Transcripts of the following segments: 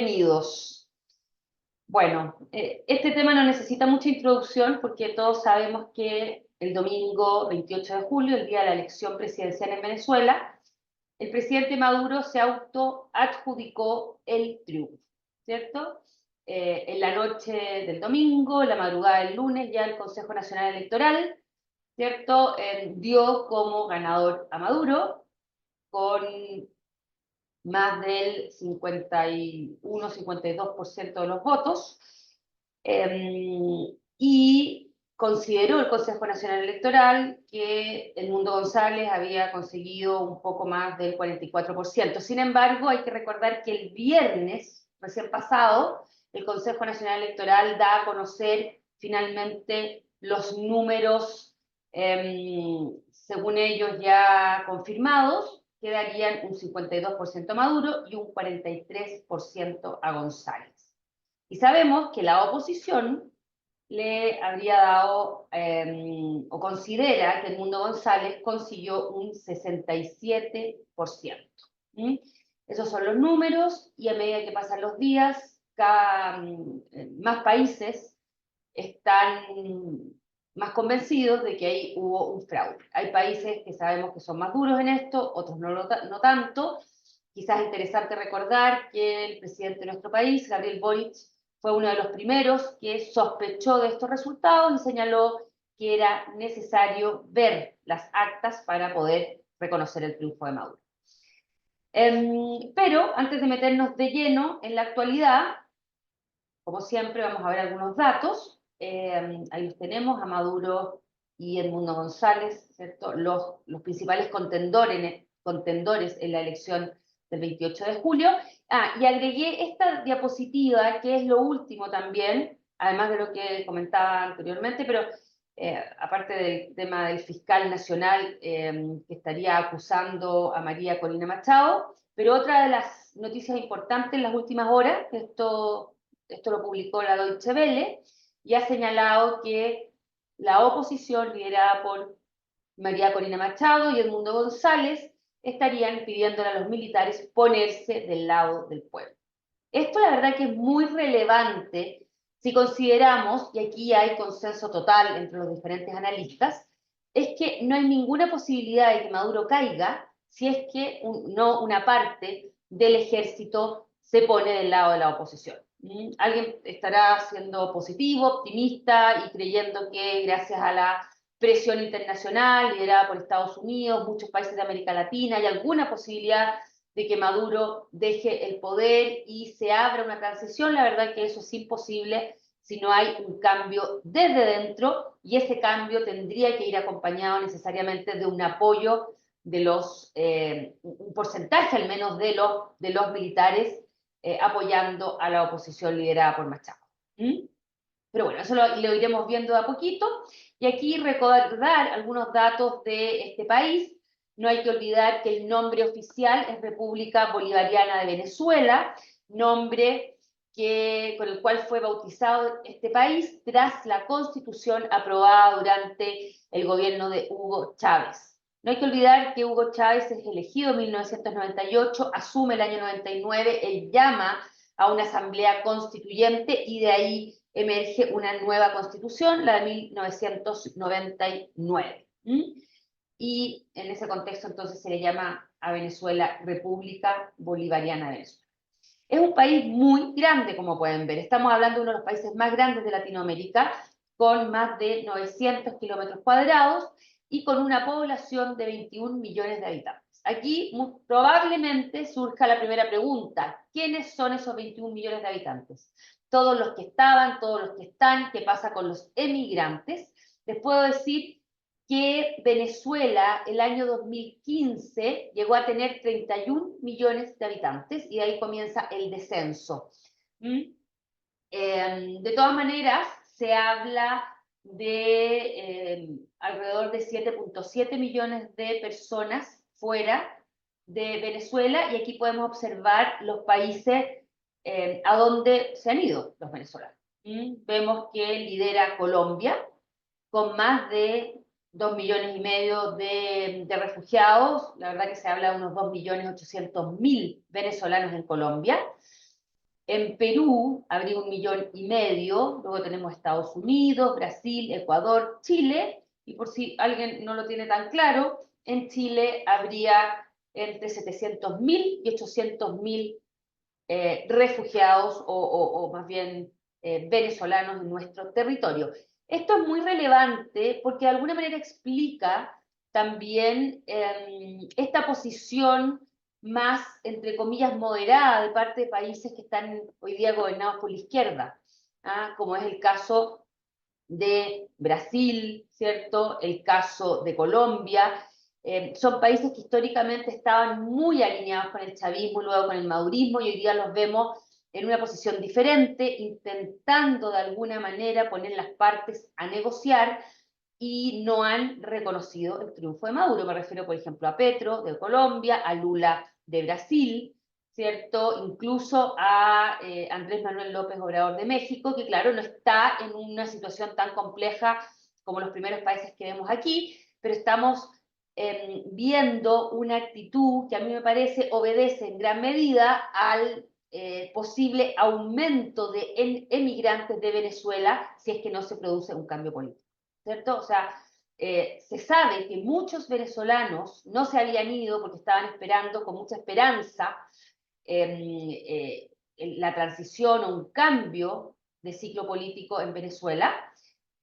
Bienvenidos. Bueno, este tema no necesita mucha introducción porque todos sabemos que el domingo 28 de julio, el día de la elección presidencial en Venezuela, el presidente Maduro se autoadjudicó el triunfo, ¿cierto? En la noche del domingo, la madrugada del lunes, ya el Consejo Nacional Electoral, ¿cierto? Dio como ganador a Maduro con más del 51-52% de los votos, y consideró el Consejo Nacional Electoral que el Mundo González había conseguido un poco más del 44%. Sin embargo, hay que recordar que el viernes recién pasado, el Consejo Nacional Electoral da a conocer finalmente los números, según ellos ya confirmados, que darían un 52% a Maduro y un 43% a González. Y sabemos que la oposición le habría dado, o considera que el Mundo González consiguió un 67%. ¿Mm? Esos son los números, y a medida que pasan los días, más países están más convencidos de que ahí hubo un fraude. Hay países que sabemos que son más duros en esto, otros no tanto. Quizás es interesante recordar que el presidente de nuestro país, Gabriel Boric, fue uno de los primeros que sospechó de estos resultados y señaló que era necesario ver las actas para poder reconocer el triunfo de Maduro. Pero antes de meternos de lleno en la actualidad, como siempre vamos a ver algunos datos. Ahí los tenemos, a Maduro y Edmundo González, ¿cierto? Los principales contendores en la elección del 28 de julio. Y agregué esta diapositiva, que es lo último también, además de lo que comentaba anteriormente, pero aparte del tema del fiscal nacional que estaría acusando a María Corina Machado, pero otra de las noticias importantes en las últimas horas, que esto lo publicó la Deutsche Welle, y ha señalado que la oposición, liderada por María Corina Machado y Edmundo González, estarían pidiéndole a los militares ponerse del lado del pueblo. Esto la verdad que es muy relevante si consideramos, y aquí hay consenso total entre los diferentes analistas, es que no hay ninguna posibilidad de que Maduro caiga si es que no una parte del ejército se pone del lado de la oposición. Alguien estará siendo positivo, optimista y creyendo que gracias a la presión internacional liderada por Estados Unidos, muchos países de América Latina, hay alguna posibilidad de que Maduro deje el poder y se abra una transición. La verdad que eso es imposible si no hay un cambio desde dentro, y ese cambio tendría que ir acompañado necesariamente de un apoyo de un porcentaje al menos de los militares apoyando a la oposición liderada por Machado. Pero bueno, eso lo iremos viendo de a poquito. Y aquí recordar algunos datos de este país. No hay que olvidar que el nombre oficial es República Bolivariana de Venezuela, nombre con el cual fue bautizado este país tras la Constitución aprobada durante el gobierno de Hugo Chávez. No hay que olvidar que Hugo Chávez es elegido en 1998, asume el año 99, él llama a una asamblea constituyente y de ahí emerge una nueva constitución, la de 1999. Y en ese contexto entonces se le llama a Venezuela República Bolivariana de Venezuela. Es un país muy grande, como pueden ver. Estamos hablando de uno de los países más grandes de Latinoamérica, con más de 900 kilómetros cuadrados y con una población de 21 millones de habitantes. Aquí probablemente surja la primera pregunta: ¿quiénes son esos 21 millones de habitantes? Todos los que estaban, todos los que están, ¿qué pasa con los emigrantes? Les puedo decir que Venezuela el año 2015 llegó a tener 31 millones de habitantes y de ahí comienza el descenso. De todas maneras, se habla de alrededor de 7.7 millones de personas fuera de Venezuela, y aquí podemos observar los países a donde se han ido los venezolanos. Vemos que lidera Colombia, con más de 2,5 millones de refugiados. La verdad que se habla de unos 2.800.000 venezolanos en Colombia. En Perú habría 1,5 millones, luego tenemos Estados Unidos, Brasil, Ecuador, Chile, y por si alguien no lo tiene tan claro, en Chile habría entre 700.000 y 800.000 refugiados o más bien venezolanos en nuestro territorio. Esto es muy relevante porque de alguna manera explica también esta posición más, entre comillas, moderada de parte de países que están hoy día gobernados por la izquierda, como es el caso de Brasil, ¿cierto? El caso de Colombia. Son países que históricamente estaban muy alineados con el chavismo, luego con el madurismo, y hoy día los vemos en una posición diferente, intentando de alguna manera poner las partes a negociar, y no han reconocido el triunfo de Maduro. Me refiero, por ejemplo, a Petro de Colombia, a Lula de Brasil, ¿cierto? Incluso a Andrés Manuel López Obrador de México, que claro, no está en una situación tan compleja como los primeros países que vemos aquí, pero estamos viendo una actitud que a mí me parece obedece en gran medida al posible aumento de emigrantes de Venezuela si es que no se produce un cambio político, ¿cierto? O sea, se sabe que muchos venezolanos no se habían ido porque estaban esperando con mucha esperanza la transición o un cambio de ciclo político en Venezuela,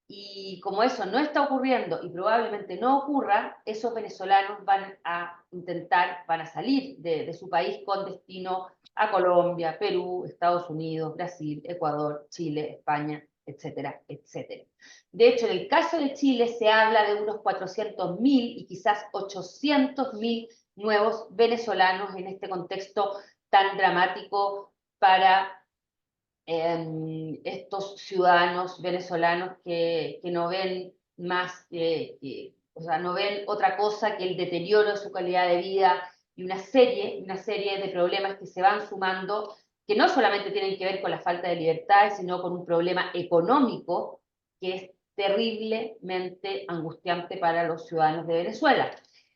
y como eso no está ocurriendo y probablemente no ocurra, esos venezolanos van a intentar, van a salir de su país con destino a Colombia, Perú, Estados Unidos, Brasil, Ecuador, Chile, España, etcétera, etcétera. De hecho, en el caso de Chile se habla de unos 400.000 y quizás 800.000 nuevos venezolanos en este contexto tan dramático para estos ciudadanos venezolanos que no ven más, o sea, no ven otra cosa que el deterioro de su calidad de vida y una serie de problemas que se van sumando, que no solamente tienen que ver con la falta de libertad, sino con un problema económico que es terriblemente angustiante para los ciudadanos de Venezuela.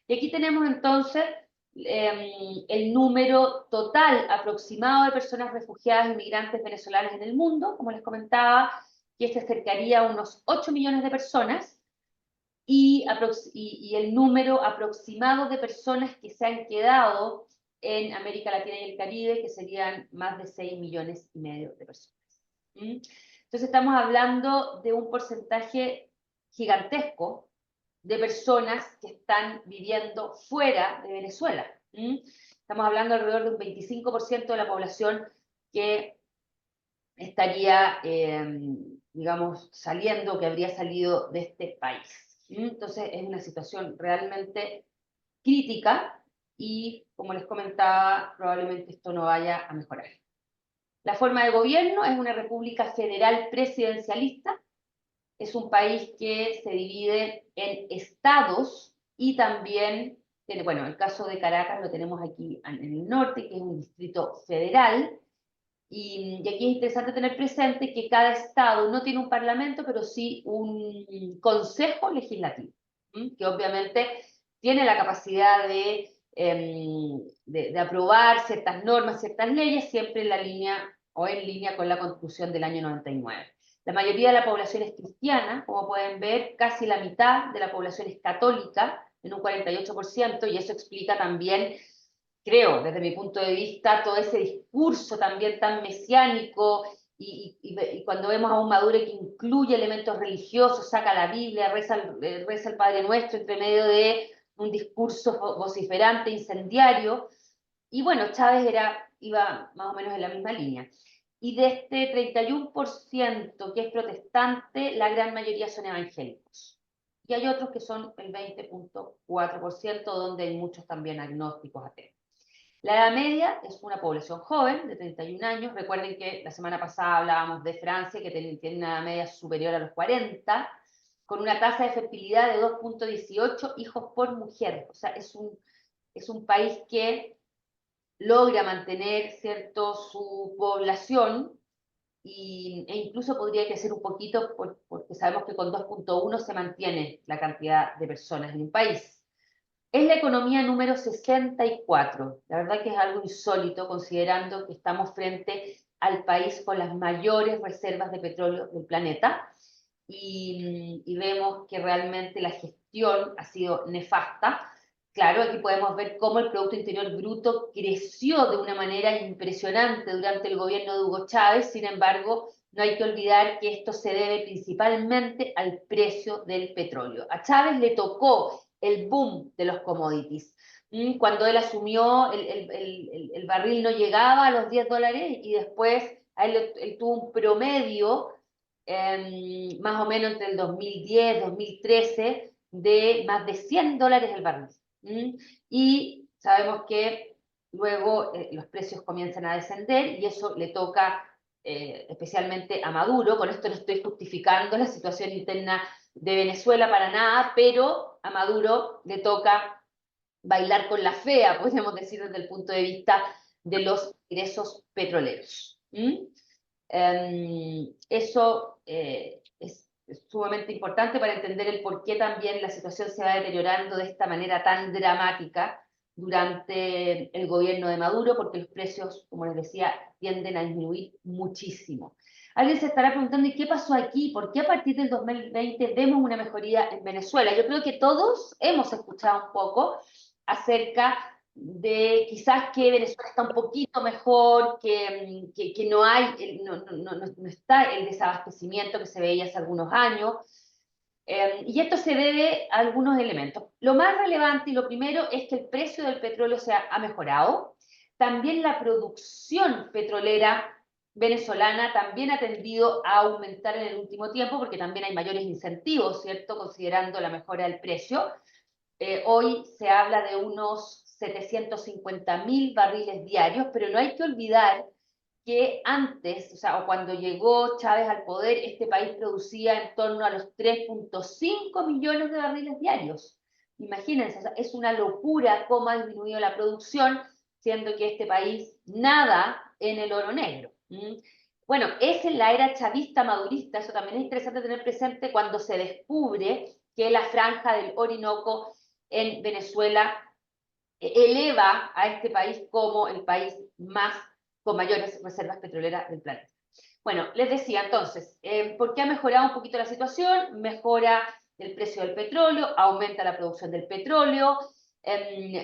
Y aquí tenemos entonces el número total aproximado de personas refugiadas y migrantes venezolanas en el mundo, como les comentaba, que se acercaría a unos 8 millones de personas, y el número aproximado de personas que se han quedado en América Latina y el Caribe, que serían más de 6,5 millones de personas. Entonces estamos hablando de un porcentaje gigantesco de personas que están viviendo fuera de Venezuela. Estamos hablando alrededor de un 25% de la población que estaría, digamos, saliendo, que habría salido de este país. Entonces es una situación realmente crítica y, como les comentaba, probablemente esto no vaya a mejorar. La forma de gobierno es una república federal presidencialista. Es un país que se divide en estados y también, bueno, el caso de Caracas lo tenemos aquí en el norte, que es un distrito federal, y aquí es interesante tener presente que cada estado no tiene un parlamento, pero sí un consejo legislativo, que obviamente tiene la capacidad de aprobar ciertas normas, ciertas leyes, siempre en la línea o en línea con la Constitución del año 99. La mayoría de la población es cristiana, como pueden ver, casi la mitad de la población es católica, en un 48%, y eso explica también, creo, desde mi punto de vista, todo ese discurso también tan mesiánico, y cuando vemos a un Maduro que incluye elementos religiosos, saca la Biblia, reza el Padre Nuestro entre medio de un discurso vociferante, incendiario, y bueno, Chávez iba más o menos en la misma línea. Y de este 31% que es protestante, la gran mayoría son evangélicos. Y hay otros que son el 20,4%, donde hay muchos también agnósticos ateos. La edad media es una población joven, de 31 años. Recuerden que la semana pasada hablábamos de Francia, que tiene una edad media superior a los 40, con una tasa de fertilidad de 2,18 hijos por mujer. O sea, es un país que logra mantener, ¿cierto?, su población, e incluso podría crecer un poquito porque sabemos que con 2,1 se mantiene la cantidad de personas en un país. Es la economía número 64. La verdad que es algo insólito considerando que estamos frente al país con las mayores reservas de petróleo del planeta. Y vemos que realmente la gestión ha sido nefasta. Claro, aquí podemos ver cómo el Producto Interior Bruto creció de una manera impresionante durante el gobierno de Hugo Chávez. Sin embargo, no hay que olvidar que esto se debe principalmente al precio del petróleo. A Chávez le tocó el boom de los commodities. Cuando él asumió, el barril no llegaba a los $10 y después él tuvo un promedio más o menos entre el 2010, 2013, de más de $100 el barril. Y sabemos que luego los precios comienzan a descender y eso le toca especialmente a Maduro. Con esto no estoy justificando la situación interna de Venezuela para nada, pero a Maduro le toca bailar con la fea, podríamos decir, desde el punto de vista de los ingresos petroleros. Eso es sumamente importante para entender el por qué también la situación se va deteriorando de esta manera tan dramática durante el gobierno de Maduro, porque los precios, como les decía, tienden a disminuir muchísimo. Alguien se estará preguntando, ¿y qué pasó aquí? ¿Por qué a partir del 2020 vemos una mejoría en Venezuela? Yo creo que todos hemos escuchado un poco acerca de quizás que Venezuela está un poquito mejor, que no hay, no está el desabastecimiento que se veía hace algunos años, y esto se debe a algunos elementos. Lo más relevante y lo primero es que el precio del petróleo ha mejorado. También la producción petrolera venezolana también ha tendido a aumentar en el último tiempo, porque también hay mayores incentivos, ¿cierto?, considerando la mejora del precio. Hoy se habla de unos 750.000 barriles diarios, pero no hay que olvidar que antes, o sea, o cuando llegó Chávez al poder, este país producía en torno a los 3.5 millones de barriles diarios. Imagínense, o sea, es una locura cómo ha disminuido la producción, siendo que este país nada en el oro negro. Bueno, es en la era chavista madurista, eso también es interesante tener presente cuando se descubre que la franja del Orinoco en Venezuela eleva a este país como el país más con mayores reservas petroleras del planeta. Bueno, les decía entonces, ¿por qué ha mejorado un poquito la situación? Mejora el precio del petróleo, aumenta la producción del petróleo,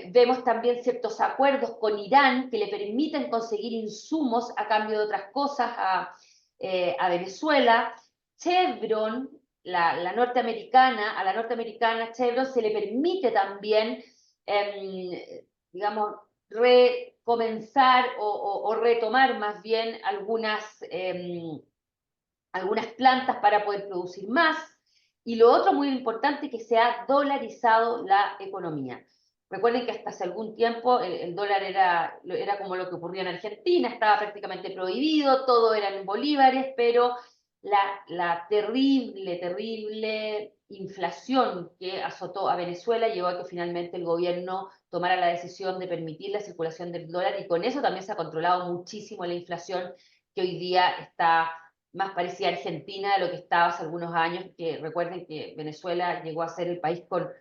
vemos también ciertos acuerdos con Irán que le permiten conseguir insumos a cambio de otras cosas a Venezuela. Chevron, a la norteamericana Chevron se le permite también, digamos, recomenzar o retomar más bien algunas plantas para poder producir más. Y lo otro muy importante es que se ha dolarizado la economía. Recuerden que hasta hace algún tiempo el dólar era como lo que ocurría en Argentina, estaba prácticamente prohibido, todo era en bolívares, pero la terrible inflación que azotó a Venezuela llevó a que finalmente el gobierno tomara la decisión de permitir la circulación del dólar, y con eso también se ha controlado muchísimo la inflación, que hoy día está más parecida a Argentina de lo que estaba hace algunos años, que recuerden que Venezuela llegó a ser el país con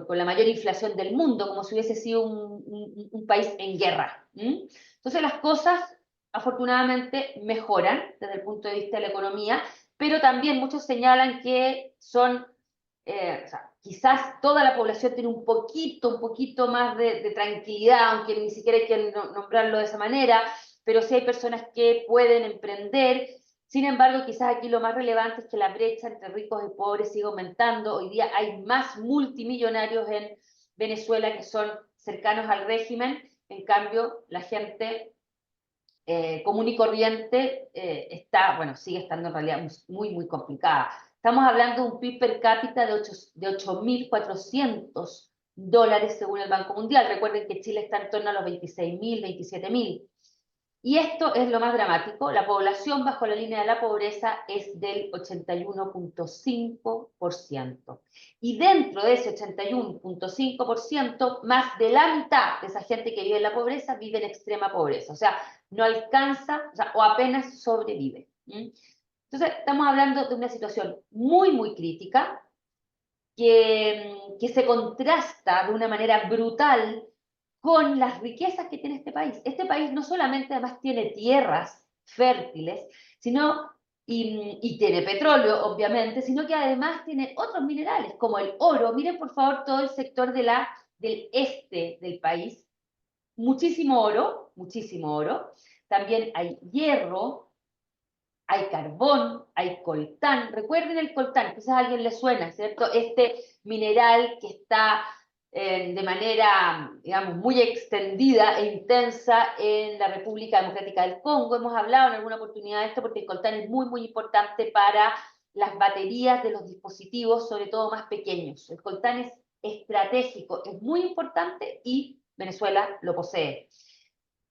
la mayor inflación del mundo, como si hubiese sido un país en guerra. Entonces las cosas afortunadamente mejoran desde el punto de vista de la economía, pero también muchos señalan que son, o sea, quizás toda la población tiene un poquito más de tranquilidad, aunque ni siquiera hay que nombrarlo de esa manera, pero sí hay personas que pueden emprender. Sin embargo, quizás aquí lo más relevante es que la brecha entre ricos y pobres sigue aumentando. Hoy día hay más multimillonarios en Venezuela que son cercanos al régimen. En cambio, la gente común y corriente sigue estando en realidad muy complicada. Estamos hablando de un PIB per cápita de 8.400 dólares según el Banco Mundial. Recuerden que Chile está en torno a los 26.000, 27.000. Y esto es lo más dramático: la población bajo la línea de la pobreza es del 81.5%. Y dentro de ese 81.5%, más de la mitad de esa gente que vive en la pobreza vive en extrema pobreza. O sea, no alcanza, o apenas sobrevive. Entonces, estamos hablando de una situación muy crítica, que se contrasta de una manera brutal con las riquezas que tiene este país. Este país no solamente además tiene tierras fértiles, sino, y tiene petróleo, obviamente, sino que además tiene otros minerales, como el oro. Miren, por favor, todo el sector del este del país. Muchísimo oro, muchísimo oro. También hay hierro, hay carbón, hay coltán. Recuerden el coltán, quizás a alguien le suena, ¿cierto? Este mineral que está de manera, digamos, muy extendida e intensa en la República Democrática del Congo. Hemos hablado en alguna oportunidad de esto porque el coltán es muy, muy importante para las baterías de los dispositivos, sobre todo más pequeños. El coltán es estratégico, es muy importante y Venezuela lo posee.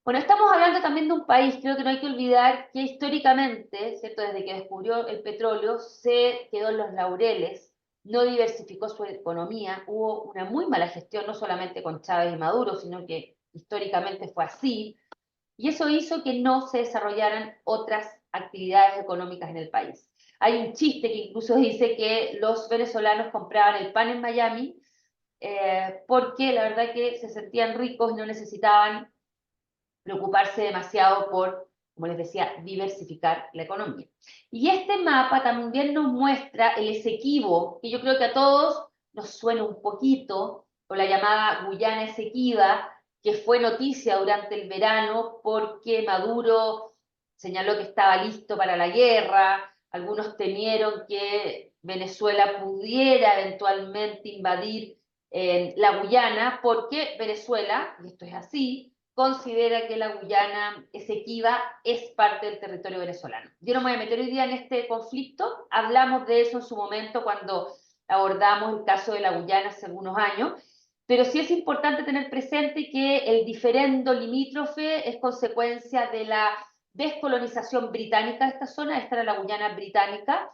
Bueno, estamos hablando también de un país, creo que no hay que olvidar que históricamente, ¿cierto? Desde que descubrió el petróleo, se quedó en los laureles, no diversificó su economía, hubo una muy mala gestión, no solamente con Chávez y Maduro, sino que históricamente fue así, y eso hizo que no se desarrollaran otras actividades económicas en el país. Hay un chiste que incluso dice que los venezolanos compraban el pan en Miami porque la verdad que se sentían ricos y no necesitaban preocuparse demasiado por, como les decía, diversificar la economía. Y este mapa también nos muestra el Esequibo, que yo creo que a todos nos suena un poquito, o la llamada Guyana Esequiba, que fue noticia durante el verano porque Maduro señaló que estaba listo para la guerra, algunos temieron que Venezuela pudiera eventualmente invadir la Guyana, porque Venezuela, y esto es así, considera que la Guyana Esequiba es parte del territorio venezolano. Yo no me voy a meter hoy día en este conflicto, hablamos de eso en su momento cuando abordamos el caso de la Guyana hace algunos años, pero sí es importante tener presente que el diferendo limítrofe es consecuencia de la descolonización británica de esta zona. Esta era la Guyana británica,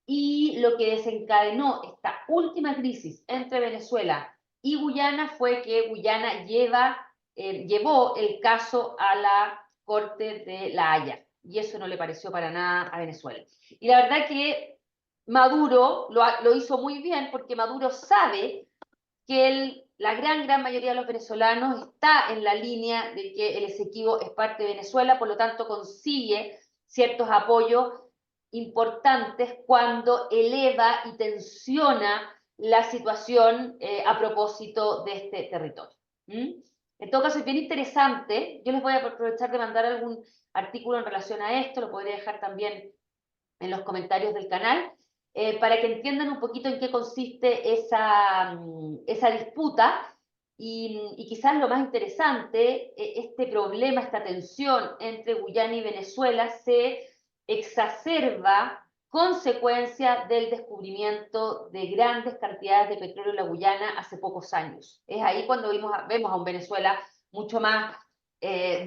y lo que desencadenó esta última crisis entre Venezuela y Guyana fue que Guyana llevó el caso a la Corte de La Haya, y eso no le pareció para nada a Venezuela. Y la verdad que Maduro lo hizo muy bien, porque Maduro sabe que la gran mayoría de los venezolanos está en la línea de que el Esequibo es parte de Venezuela, por lo tanto consigue ciertos apoyos importantes cuando eleva y tensiona la situación a propósito de este territorio. ¿Mm? En todo caso, es bien interesante. Yo les voy a aprovechar de mandar algún artículo en relación a esto, lo podré dejar también en los comentarios del canal, para que entiendan un poquito en qué consiste esa disputa. Y quizás lo más interesante, este problema, esta tensión entre Guyana y Venezuela se exacerba consecuencia del descubrimiento de grandes cantidades de petróleo en la Guyana hace pocos años. Es ahí cuando vemos a un Venezuela mucho más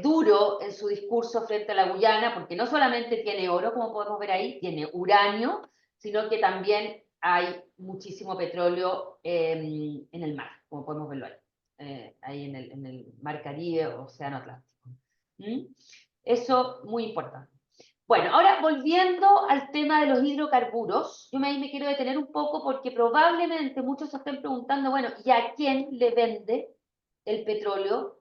duro en su discurso frente a la Guyana, porque no solamente tiene oro, como podemos ver ahí, tiene uranio, sino que también hay muchísimo petróleo en el mar, como podemos verlo ahí en el mar Caribe o Océano Atlántico. ¿Mm? Eso muy importante. Bueno, ahora volviendo al tema de los hidrocarburos, yo ahí me quiero detener un poco porque probablemente muchos se estén preguntando, bueno, ¿y a quién le vende el petróleo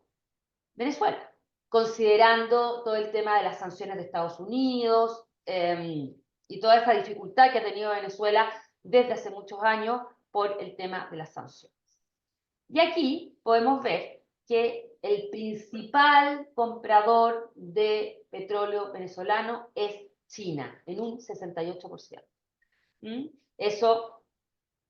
Venezuela? Considerando todo el tema de las sanciones de Estados Unidos y toda esa dificultad que ha tenido Venezuela desde hace muchos años por el tema de las sanciones. Y aquí podemos ver que el principal comprador de petróleo venezolano es China, en un 68%. Eso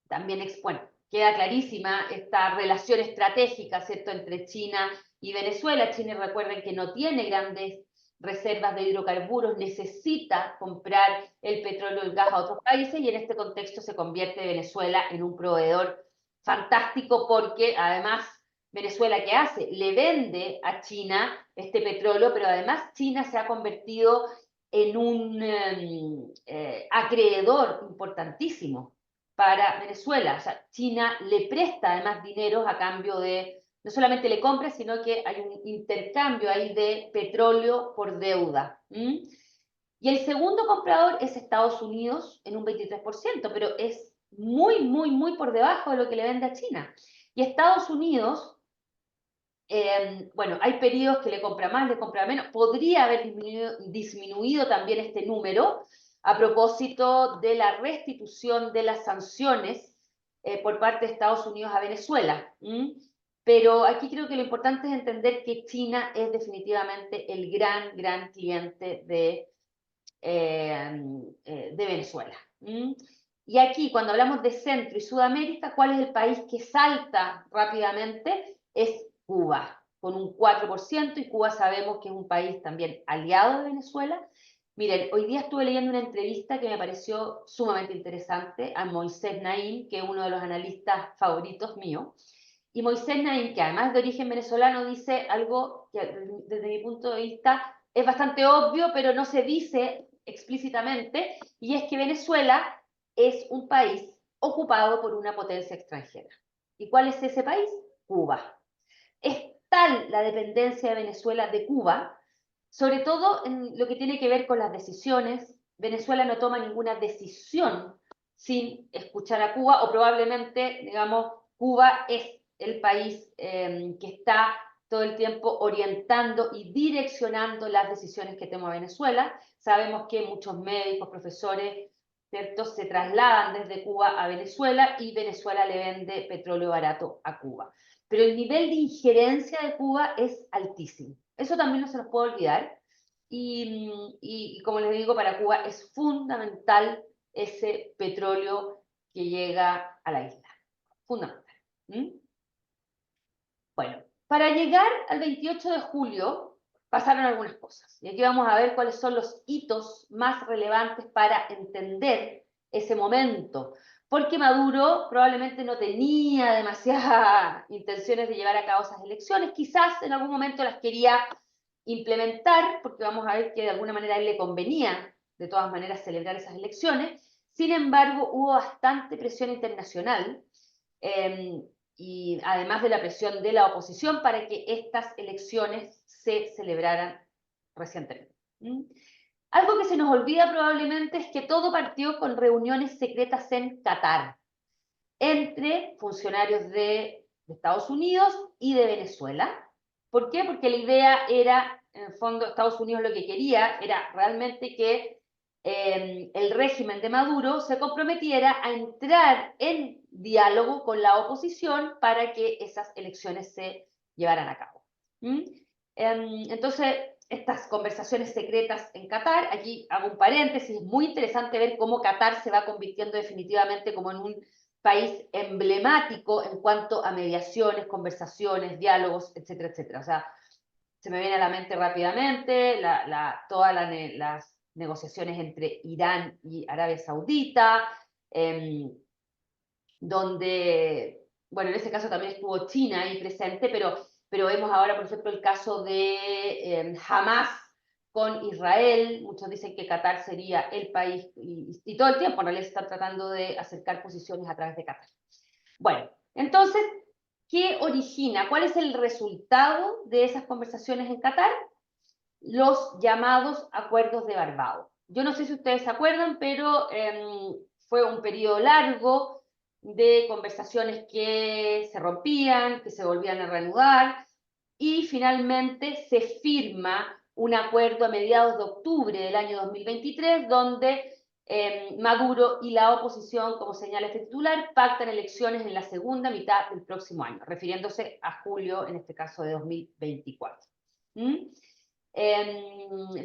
también expone. Queda clarísima esta relación estratégica, ¿cierto?, entre China y Venezuela. China, recuerden que no tiene grandes reservas de hidrocarburos, necesita comprar el petróleo y el gas a otros países, y en este contexto se convierte Venezuela en un proveedor fantástico, porque además Venezuela, ¿qué hace? Le vende a China este petróleo, pero además China se ha convertido en un acreedor importantísimo para Venezuela. O sea, China le presta además dinero a cambio de, no solamente le compra, sino que hay un intercambio ahí de petróleo por deuda. Y el segundo comprador es Estados Unidos en un 23%, pero es muy por debajo de lo que le vende a China. Y Estados Unidos Bueno, hay periodos que le compra más, le compra menos. Podría haber disminuido también este número a propósito de la restitución de las sanciones por parte de Estados Unidos a Venezuela. Pero aquí creo que lo importante es entender que China es definitivamente el gran cliente de Venezuela. Y aquí, cuando hablamos de Centro y Sudamérica, ¿cuál es el país que salta rápidamente? Es Cuba, con un 4%, y Cuba sabemos que es un país también aliado de Venezuela. Miren, hoy día estuve leyendo una entrevista que me pareció sumamente interesante a Moisés Naim, que es uno de los analistas favoritos míos. Y Moisés Naim, que además de origen venezolano, dice algo que desde mi punto de vista es bastante obvio, pero no se dice explícitamente, y es que Venezuela es un país ocupado por una potencia extranjera. ¿Y cuál es ese país? Cuba. Es tal la dependencia de Venezuela de Cuba, sobre todo en lo que tiene que ver con las decisiones. Venezuela no toma ninguna decisión sin escuchar a Cuba, o probablemente, digamos, Cuba es el país que está todo el tiempo orientando y direccionando las decisiones que toma Venezuela. Sabemos que muchos médicos, profesores, ¿cierto?, se trasladan desde Cuba a Venezuela, y Venezuela le vende petróleo barato a Cuba. Pero el nivel de injerencia de Cuba es altísimo. Eso también no se nos puede olvidar. Y como les digo, para Cuba es fundamental ese petróleo que llega a la isla. Fundamental. Bueno, para llegar al 28 de julio pasaron algunas cosas. Y aquí vamos a ver cuáles son los hitos más relevantes para entender ese momento. Porque Maduro probablemente no tenía demasiadas intenciones de llevar a cabo esas elecciones. Quizás en algún momento las quería implementar, porque vamos a ver que de alguna manera a él le convenía de todas maneras celebrar esas elecciones. Sin embargo, hubo bastante presión internacional, y además de la presión de la oposición, para que estas elecciones se celebraran recientemente. Algo que se nos olvida probablemente es que todo partió con reuniones secretas en Qatar, entre funcionarios de Estados Unidos y de Venezuela. ¿Por qué? Porque la idea era, en el fondo, Estados Unidos lo que quería era realmente que el régimen de Maduro se comprometiera a entrar en diálogo con la oposición para que esas elecciones se llevaran a cabo. Entonces, estas conversaciones secretas en Qatar, aquí hago un paréntesis, es muy interesante ver cómo Qatar se va convirtiendo definitivamente como en un país emblemático en cuanto a mediaciones, conversaciones, diálogos, etcétera, etcétera. O sea, se me viene a la mente rápidamente todas las negociaciones entre Irán y Arabia Saudita, donde, bueno, en ese caso también estuvo China ahí presente, pero vemos ahora, por ejemplo, el caso de Hamas con Israel. Muchos dicen que Qatar sería el país, y todo el tiempo en realidad están tratando de acercar posiciones a través de Qatar. Bueno, entonces, ¿qué origina? ¿Cuál es el resultado de esas conversaciones en Qatar? Los llamados acuerdos de Barbados. Yo no sé si ustedes se acuerdan, pero fue un periodo largo de conversaciones que se rompían, que se volvían a reanudar, y finalmente se firma un acuerdo a mediados de octubre del año 2023, donde Maduro y la oposición, como señala este titular, pactan elecciones en la segunda mitad del próximo año, refiriéndose a julio, en este caso de 2024.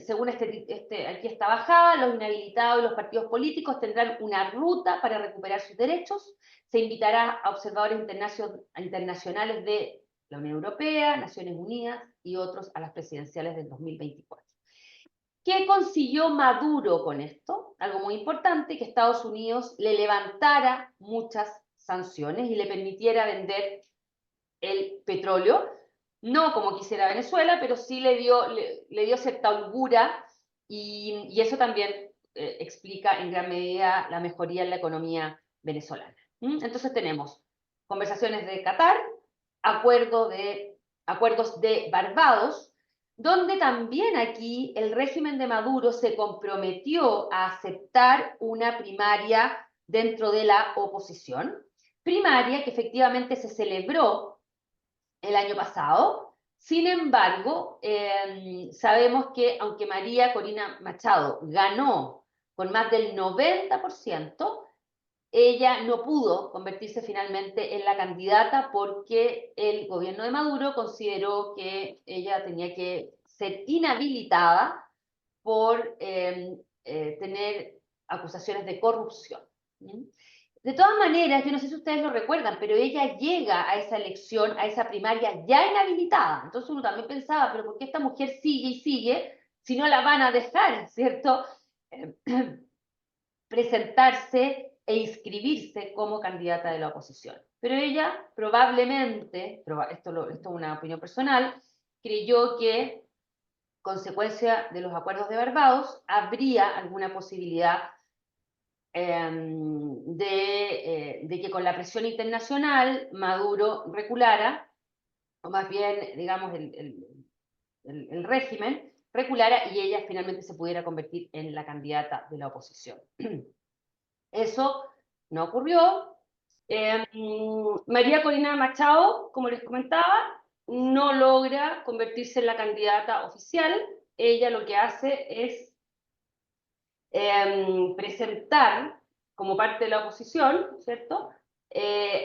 Según aquí esta bajada, los inhabilitados y los partidos políticos tendrán una ruta para recuperar sus derechos. Se invitará a observadores internacionales de la Unión Europea, Naciones Unidas y otros a las presidenciales del 2024. ¿Qué consiguió Maduro con esto? Algo muy importante, que Estados Unidos le levantara muchas sanciones y le permitiera vender el petróleo, no como quisiera Venezuela, pero sí le dio cierta holgura, y eso también explica en gran medida la mejoría en la economía venezolana. Entonces tenemos conversaciones de Qatar, acuerdos de Barbados, donde también aquí el régimen de Maduro se comprometió a aceptar una primaria dentro de la oposición, primaria que efectivamente se celebró el año pasado, Sin embargo, sabemos que aunque María Corina Machado ganó con más del 90%, ella no pudo convertirse finalmente en la candidata porque el gobierno de Maduro consideró que ella tenía que ser inhabilitada por tener acusaciones de corrupción. ¿Mm? De todas maneras, yo no sé si ustedes lo recuerdan, pero ella llega a esa elección, a esa primaria ya inhabilitada. Entonces uno también pensaba, pero ¿por qué esta mujer sigue y sigue si no la van a dejar, ¿cierto? Presentarse e inscribirse como candidata de la oposición. Pero ella probablemente, esto es una opinión personal, creyó que, consecuencia de los acuerdos de Barbados, habría alguna posibilidad de que con la presión internacional Maduro reculara, o más bien, digamos, el régimen reculara y ella finalmente se pudiera convertir en la candidata de la oposición. Eso no ocurrió. María Corina Machado, como les comentaba, no logra convertirse en la candidata oficial. Ella lo que hace es presentar como parte de la oposición, ¿cierto?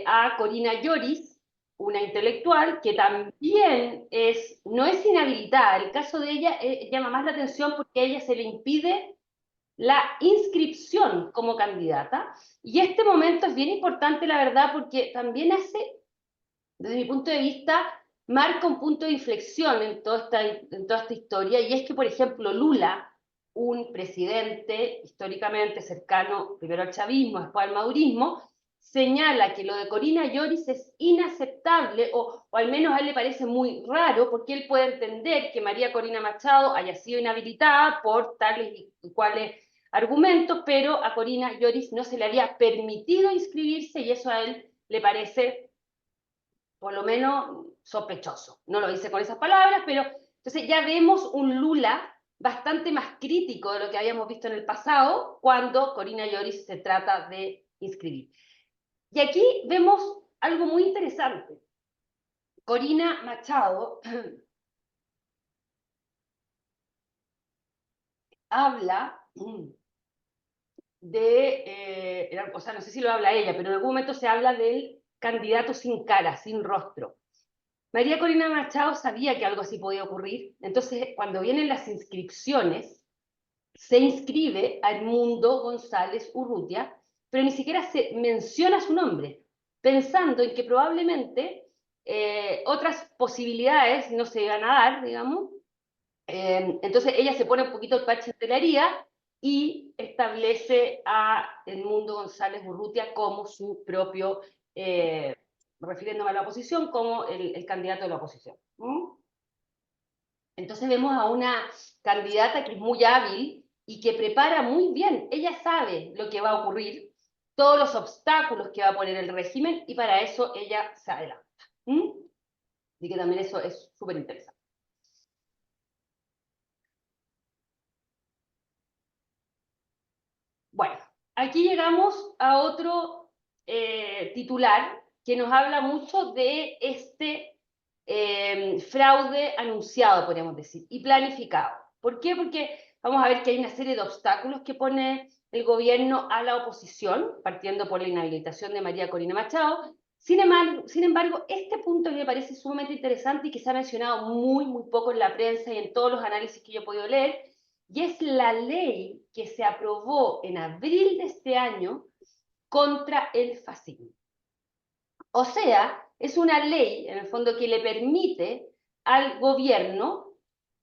A Corina Lloris, una intelectual que también no es inhabilitada. El caso de ella llama más la atención porque a ella se le impide la inscripción como candidata. Y este momento es bien importante, la verdad, porque también desde mi punto de vista, marca un punto de inflexión en toda esta historia, y es que, por ejemplo, Lula, un presidente históricamente cercano primero al chavismo, después al madurismo, señala que lo de Corina Lloris es inaceptable, o al menos a él le parece muy raro, porque él puede entender que María Corina Machado haya sido inhabilitada por tales y cuales argumentos, pero a Corina Lloris no se le había permitido inscribirse, y eso a él le parece por lo menos sospechoso. No lo dice con esas palabras, pero entonces ya vemos un Lula bastante más crítico de lo que habíamos visto en el pasado cuando Corina Lloris se trata de inscribir. Y aquí vemos algo muy interesante. Corina Machado habla o sea, no sé si lo habla ella, pero en algún momento se habla del candidato sin cara, sin rostro. María Corina Machado sabía que algo así podía ocurrir, entonces cuando vienen las inscripciones, se inscribe a Edmundo González Urrutia, pero ni siquiera se menciona su nombre, pensando en que probablemente otras posibilidades no se iban a dar, digamos. Entonces ella se pone un poquito el parche en la herida y establece a Edmundo González Urrutia como su propio, refiriéndome a la oposición, como el candidato de la oposición. Entonces vemos a una candidata que es muy hábil y que prepara muy bien. Ella sabe lo que va a ocurrir, todos los obstáculos que va a poner el régimen, y para eso ella se adelanta. Así que también eso es súper interesante. Bueno, aquí llegamos a otro titular que nos habla mucho de este fraude anunciado, podríamos decir, y planificado. ¿Por qué? Porque vamos a ver que hay una serie de obstáculos que pone el gobierno a la oposición, partiendo por la inhabilitación de María Corina Machado. Sin embargo, este punto me parece sumamente interesante y que se ha mencionado muy, muy poco en la prensa y en todos los análisis que yo he podido leer, y es la ley que se aprobó en abril de este año contra el fascismo. O sea, es una ley, en el fondo, que le permite al gobierno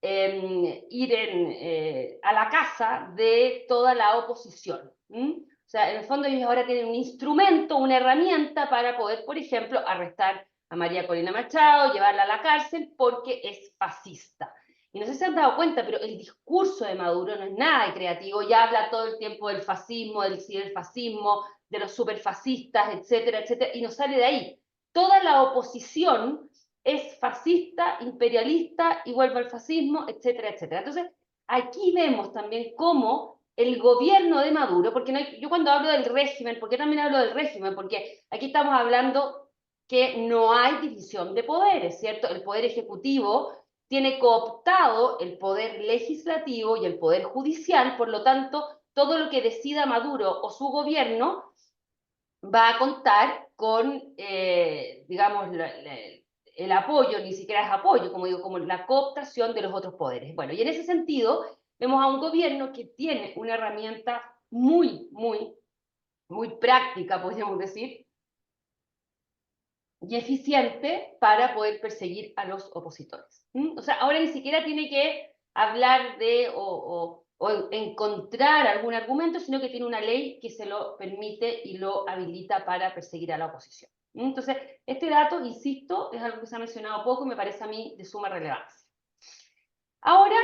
ir a la casa de toda la oposición. O sea, en el fondo ellos ahora tienen un instrumento, una herramienta para poder, por ejemplo, arrestar a María Corina Machado, llevarla a la cárcel porque es fascista. Y no sé si se han dado cuenta, pero el discurso de Maduro no es nada de creativo, ya habla todo el tiempo del fascismo, del ciberfascismo, de los superfascistas, etcétera, etcétera, y no sale de ahí. Toda la oposición es fascista, imperialista y vuelve al fascismo, etcétera, etcétera. Entonces, aquí vemos también cómo el gobierno de Maduro, porque no hay, yo cuando hablo del régimen, ¿por qué también hablo del régimen? Porque aquí estamos hablando que no hay división de poderes, ¿cierto? El poder ejecutivo tiene cooptado el poder legislativo y el poder judicial, por lo tanto, todo lo que decida Maduro o su gobierno va a contar con, digamos, el apoyo, ni siquiera es apoyo, como digo, como la cooptación de los otros poderes. Bueno, y en ese sentido, vemos a un gobierno que tiene una herramienta muy práctica, podríamos decir, y eficiente para poder perseguir a los opositores. O sea, ahora ni siquiera tiene que hablar de o encontrar algún argumento, sino que tiene una ley que se lo permite y lo habilita para perseguir a la oposición. Entonces, este dato, insisto, es algo que se ha mencionado poco y me parece a mí de suma relevancia. Ahora,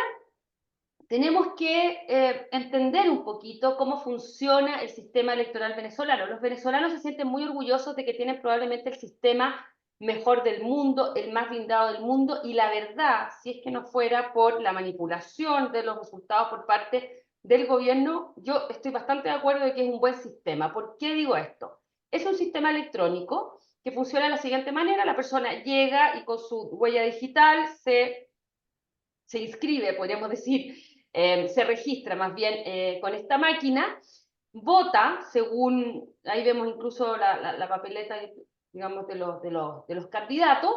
tenemos que entender un poquito cómo funciona el sistema electoral venezolano. Los venezolanos se sienten muy orgullosos de que tienen probablemente el sistema mejor del mundo, el más blindado del mundo, y la verdad, si es que no fuera por la manipulación de los resultados por parte del gobierno, yo estoy bastante de acuerdo de que es un buen sistema. ¿Por qué digo esto? Es un sistema electrónico que funciona de la siguiente manera: la persona llega y con su huella digital se inscribe, podríamos decir, se registra más bien con esta máquina, vota según, ahí vemos incluso la papeleta, digamos, de los candidatos,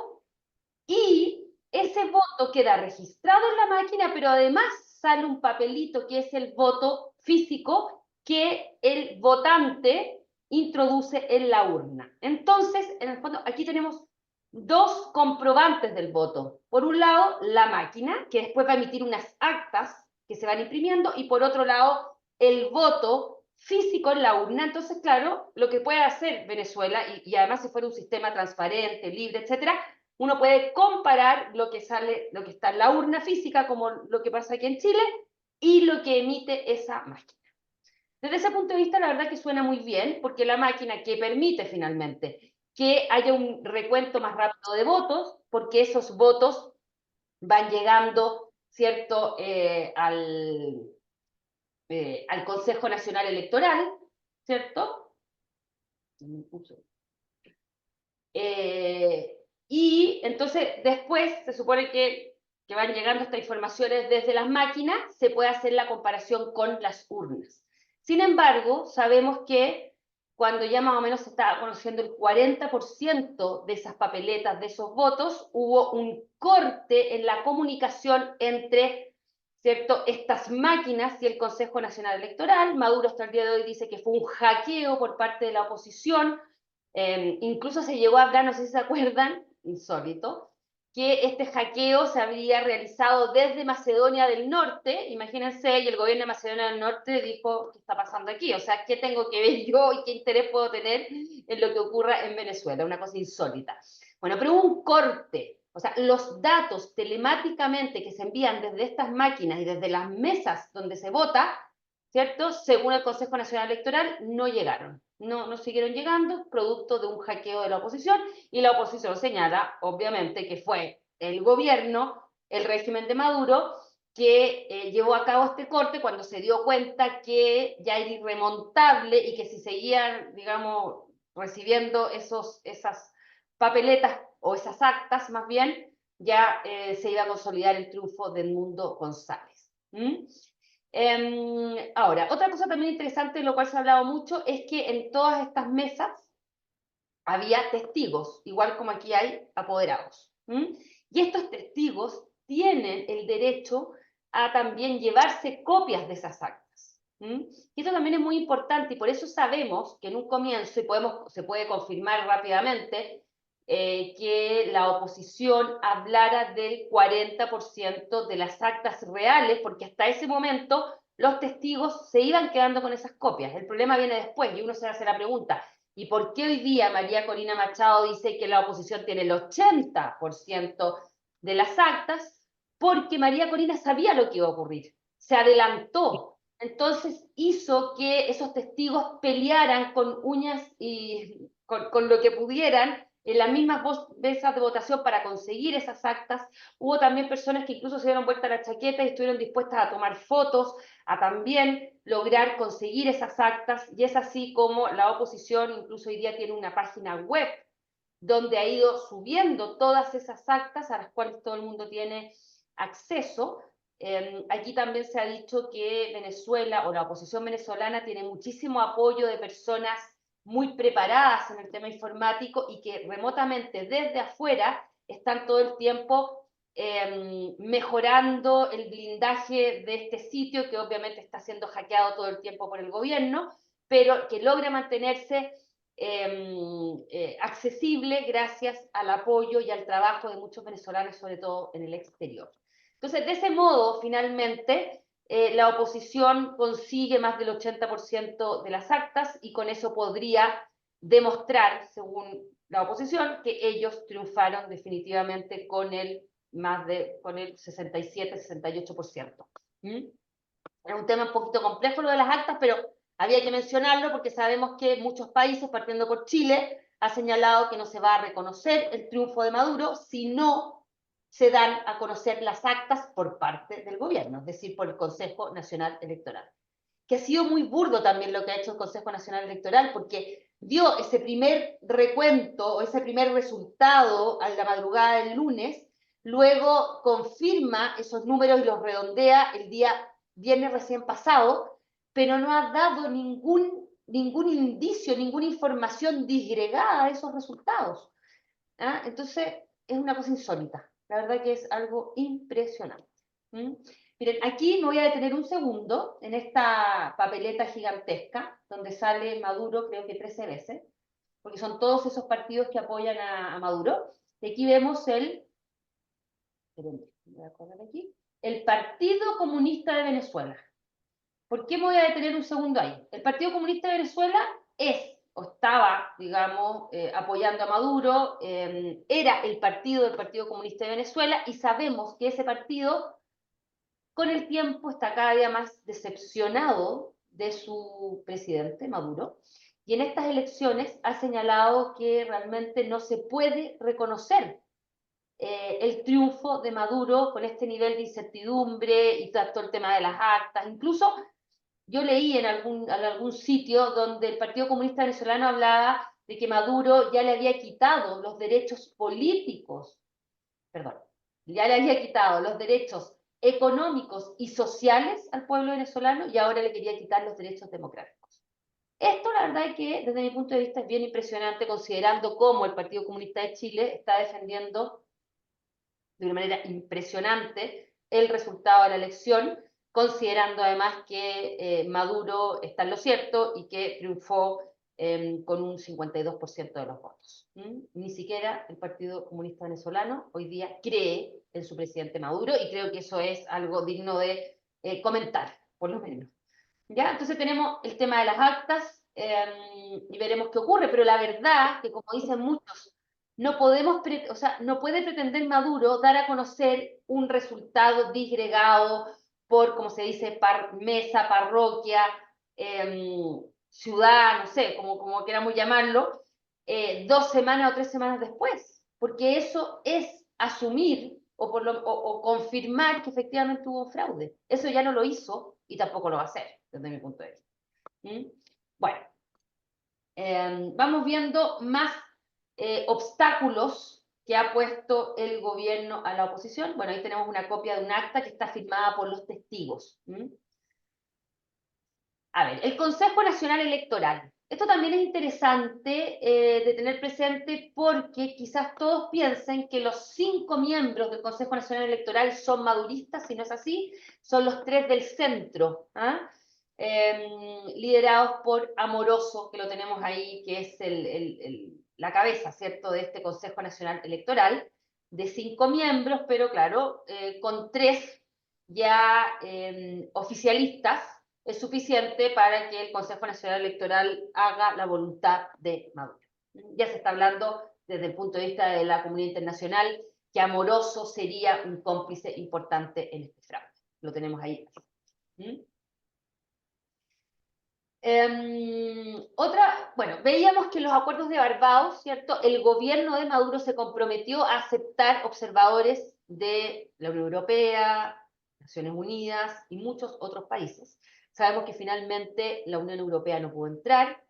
y ese voto queda registrado en la máquina, pero además sale un papelito que es el voto físico que el votante introduce en la urna. Entonces, en el fondo, aquí tenemos dos comprobantes del voto. Por un lado, la máquina, que después va a emitir unas actas que se van imprimiendo, y por otro lado, el voto físico en la urna. Entonces, claro, lo que puede hacer Venezuela, y además si fuera un sistema transparente, libre, etcétera, uno puede comparar lo que sale, lo que está en la urna física, como lo que pasa aquí en Chile, y lo que emite esa máquina. Desde ese punto de vista, la verdad que suena muy bien, porque la máquina que permite finalmente que haya un recuento más rápido de votos, porque esos votos van llegando, ¿cierto?, al Consejo Nacional Electoral, ¿cierto? Y entonces después se supone que van llegando estas informaciones desde las máquinas, se puede hacer la comparación con las urnas. Sin embargo, sabemos que cuando ya más o menos se estaba conociendo el 40% de esas papeletas, de esos votos, hubo un corte en la comunicación entre, ¿cierto?, estas máquinas y el Consejo Nacional Electoral. Maduro hasta el día de hoy dice que fue un hackeo por parte de la oposición. Incluso se llegó a hablar, no sé si se acuerdan, insólito, que este hackeo se había realizado desde Macedonia del Norte, imagínense, y el gobierno de Macedonia del Norte dijo: ¿qué está pasando aquí? O sea, ¿qué tengo que ver yo y qué interés puedo tener en lo que ocurra en Venezuela? Una cosa insólita. Bueno, pero hubo un corte. O sea, los datos telemáticamente que se envían desde estas máquinas y desde las mesas donde se vota, ¿cierto?, según el Consejo Nacional Electoral, no llegaron. No siguieron llegando, producto de un hackeo de la oposición, y la oposición señala, obviamente, que fue el gobierno, el régimen de Maduro, que llevó a cabo este corte cuando se dio cuenta que ya era irremontable y que si seguían, digamos, recibiendo esas papeletas o esas actas, más bien, ya se iba a consolidar el triunfo de Edmundo González. Ahora, otra cosa también interesante, de lo cual se ha hablado mucho, es que en todas estas mesas había testigos, igual como aquí hay apoderados. Y estos testigos tienen el derecho a también llevarse copias de esas actas. Y esto también es muy importante, y por eso sabemos que en un comienzo, y se puede confirmar rápidamente, que la oposición hablara del 40% de las actas reales, porque hasta ese momento los testigos se iban quedando con esas copias. El problema viene después, y uno se hace la pregunta: ¿y por qué hoy día María Corina Machado dice que la oposición tiene el 80% de las actas? Porque María Corina sabía lo que iba a ocurrir, se adelantó, entonces hizo que esos testigos pelearan con uñas y con lo que pudieran en las mismas mesas de votación para conseguir esas actas. Hubo también personas que incluso se dieron vuelta a la chaqueta y estuvieron dispuestas a tomar fotos, a también lograr conseguir esas actas, y es así como la oposición incluso hoy día tiene una página web donde ha ido subiendo todas esas actas a las cuales todo el mundo tiene acceso. Aquí también se ha dicho que Venezuela o la oposición venezolana tiene muchísimo apoyo de personas muy preparadas en el tema informático y que remotamente desde afuera están todo el tiempo mejorando el blindaje de este sitio, que obviamente está siendo hackeado todo el tiempo por el gobierno, pero que logra mantenerse accesible gracias al apoyo y al trabajo de muchos venezolanos, sobre todo en el exterior. Entonces, de ese modo, finalmente, la oposición consigue más del 80% de las actas y con eso podría demostrar, según la oposición, que ellos triunfaron definitivamente con el 67-68%. ¿Mm? Es un tema un poquito complejo lo de las actas, pero había que mencionarlo porque sabemos que muchos países, partiendo por Chile, ha señalado que no se va a reconocer el triunfo de Maduro si no se dan a conocer las actas por parte del gobierno, es decir, por el Consejo Nacional Electoral. Que ha sido muy burdo también lo que ha hecho el Consejo Nacional Electoral, porque dio ese primer recuento o ese primer resultado a la madrugada del lunes, luego confirma esos números y los redondea el día viernes recién pasado, pero no ha dado ningún indicio, ninguna información disgregada de esos resultados. ¿Ah? Entonces, es una cosa insólita. La verdad que es algo impresionante. ¿Mm? Miren, aquí me voy a detener un segundo en esta papeleta gigantesca, donde sale Maduro creo que 13 veces, porque son todos esos partidos que apoyan a Maduro. Y aquí vemos voy a acordar aquí, el Partido Comunista de Venezuela. ¿Por qué me voy a detener un segundo ahí? El Partido Comunista de Venezuela es, o estaba, digamos, apoyando a Maduro, era el partido del Partido Comunista de Venezuela, y sabemos que ese partido, con el tiempo, está cada día más decepcionado de su presidente, Maduro, y en estas elecciones ha señalado que realmente no se puede reconocer el triunfo de Maduro con este nivel de incertidumbre y todo el tema de las actas. Incluso yo leí en algún sitio donde el Partido Comunista Venezolano hablaba de que Maduro ya le había quitado los derechos políticos, perdón, ya le había quitado los derechos económicos y sociales al pueblo venezolano y ahora le quería quitar los derechos democráticos. Esto, la verdad es que desde mi punto de vista es bien impresionante, considerando cómo el Partido Comunista de Chile está defendiendo de una manera impresionante el resultado de la elección, considerando además que Maduro está en lo cierto y que triunfó con un 52% de los votos. Ni siquiera el Partido Comunista Venezolano hoy día cree en su presidente Maduro, y creo que eso es algo digno de comentar, por lo menos. ¿Ya? Entonces tenemos el tema de las actas y veremos qué ocurre, pero la verdad que, como dicen muchos, no podemos, o sea, no puede pretender Maduro dar a conocer un resultado disgregado por, como se dice, mesa, parroquia, ciudad, no sé, como queramos llamarlo, 2 semanas o 3 semanas después, porque eso es asumir o confirmar que efectivamente hubo fraude. Eso ya no lo hizo y tampoco lo va a hacer, desde mi punto de vista. ¿Mm? Bueno, vamos viendo más obstáculos que ha puesto el gobierno a la oposición. Bueno, ahí tenemos una copia de un acta que está firmada por los testigos. A ver, el Consejo Nacional Electoral. Esto también es interesante de tener presente, porque quizás todos piensen que los 5 miembros del Consejo Nacional Electoral son maduristas, si no es así, son los 3 del centro, ¿ah? Liderados por Amoroso, que lo tenemos ahí, que es la cabeza, ¿cierto?, de este Consejo Nacional Electoral, de 5 miembros, pero claro, con 3 ya oficialistas, es suficiente para que el Consejo Nacional Electoral haga la voluntad de Maduro. Ya se está hablando desde el punto de vista de la comunidad internacional que Amoroso sería un cómplice importante en este fraude. Lo tenemos ahí. Bueno, veíamos que en los acuerdos de Barbados, ¿cierto?, el gobierno de Maduro se comprometió a aceptar observadores de la Unión Europea, Naciones Unidas y muchos otros países. Sabemos que finalmente la Unión Europea no pudo entrar.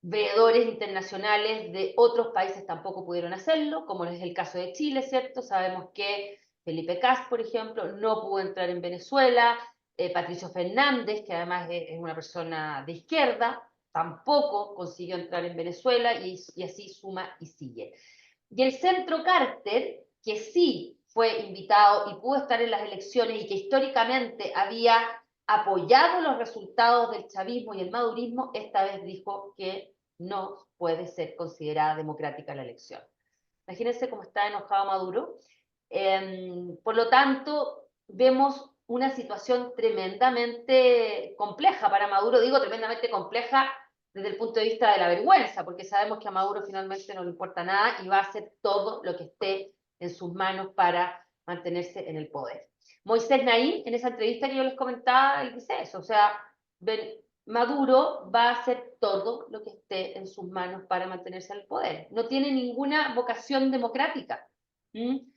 veedores internacionales de otros países tampoco pudieron hacerlo, como es el caso de Chile, ¿cierto? Sabemos que Felipe Kast, por ejemplo, no pudo entrar en Venezuela, Patricio Fernández, que además es una persona de izquierda, tampoco consiguió entrar en Venezuela y así suma y sigue. Y el Centro Carter, que sí fue invitado y pudo estar en las elecciones y que históricamente había apoyado los resultados del chavismo y el madurismo, esta vez dijo que no puede ser considerada democrática la elección. Imagínense cómo está enojado Maduro. Por lo tanto, vemos una situación tremendamente compleja para Maduro, digo tremendamente compleja desde el punto de vista de la vergüenza, porque sabemos que a Maduro finalmente no le importa nada y va a hacer todo lo que esté en sus manos para mantenerse en el poder. Moisés Naim, en esa entrevista que yo les comentaba, él dice eso, o sea, Maduro va a hacer todo lo que esté en sus manos para mantenerse en el poder. No tiene ninguna vocación democrática.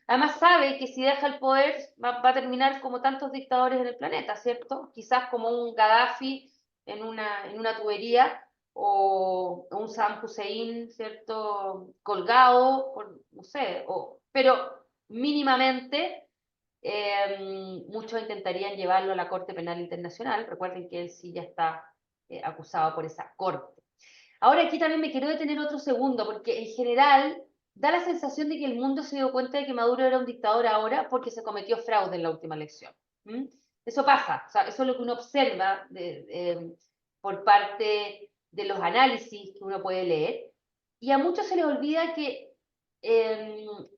Además sabe que si deja el poder va a terminar como tantos dictadores en el planeta, ¿cierto? Quizás como un Gaddafi en una tubería o un Saddam Hussein, ¿cierto? Colgado, no sé, pero mínimamente muchos intentarían llevarlo a la Corte Penal Internacional. Recuerden que él sí ya está acusado por esa corte. Ahora aquí también me quiero detener otro segundo, porque en general da la sensación de que el mundo se dio cuenta de que Maduro era un dictador ahora porque se cometió fraude en la última elección. Eso pasa, o sea, eso es lo que uno observa por parte de los análisis que uno puede leer, y a muchos se les olvida que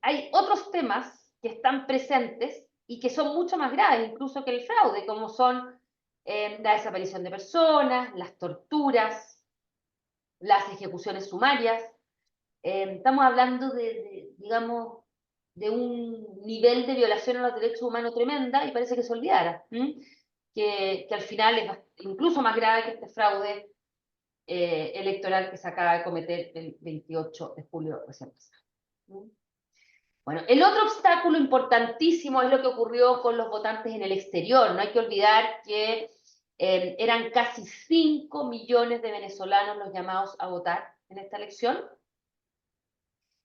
hay otros temas que están presentes y que son mucho más graves incluso que el fraude, como son la desaparición de personas, las torturas, las ejecuciones sumarias. Estamos hablando digamos, de un nivel de violación a los derechos humanos tremenda y parece que se olvidara, que al final es incluso más grave que este fraude electoral que se acaba de cometer el 28 de julio recién pasado. Bueno, el otro obstáculo importantísimo es lo que ocurrió con los votantes en el exterior. No hay que olvidar que eran casi 5 millones de venezolanos los llamados a votar en esta elección,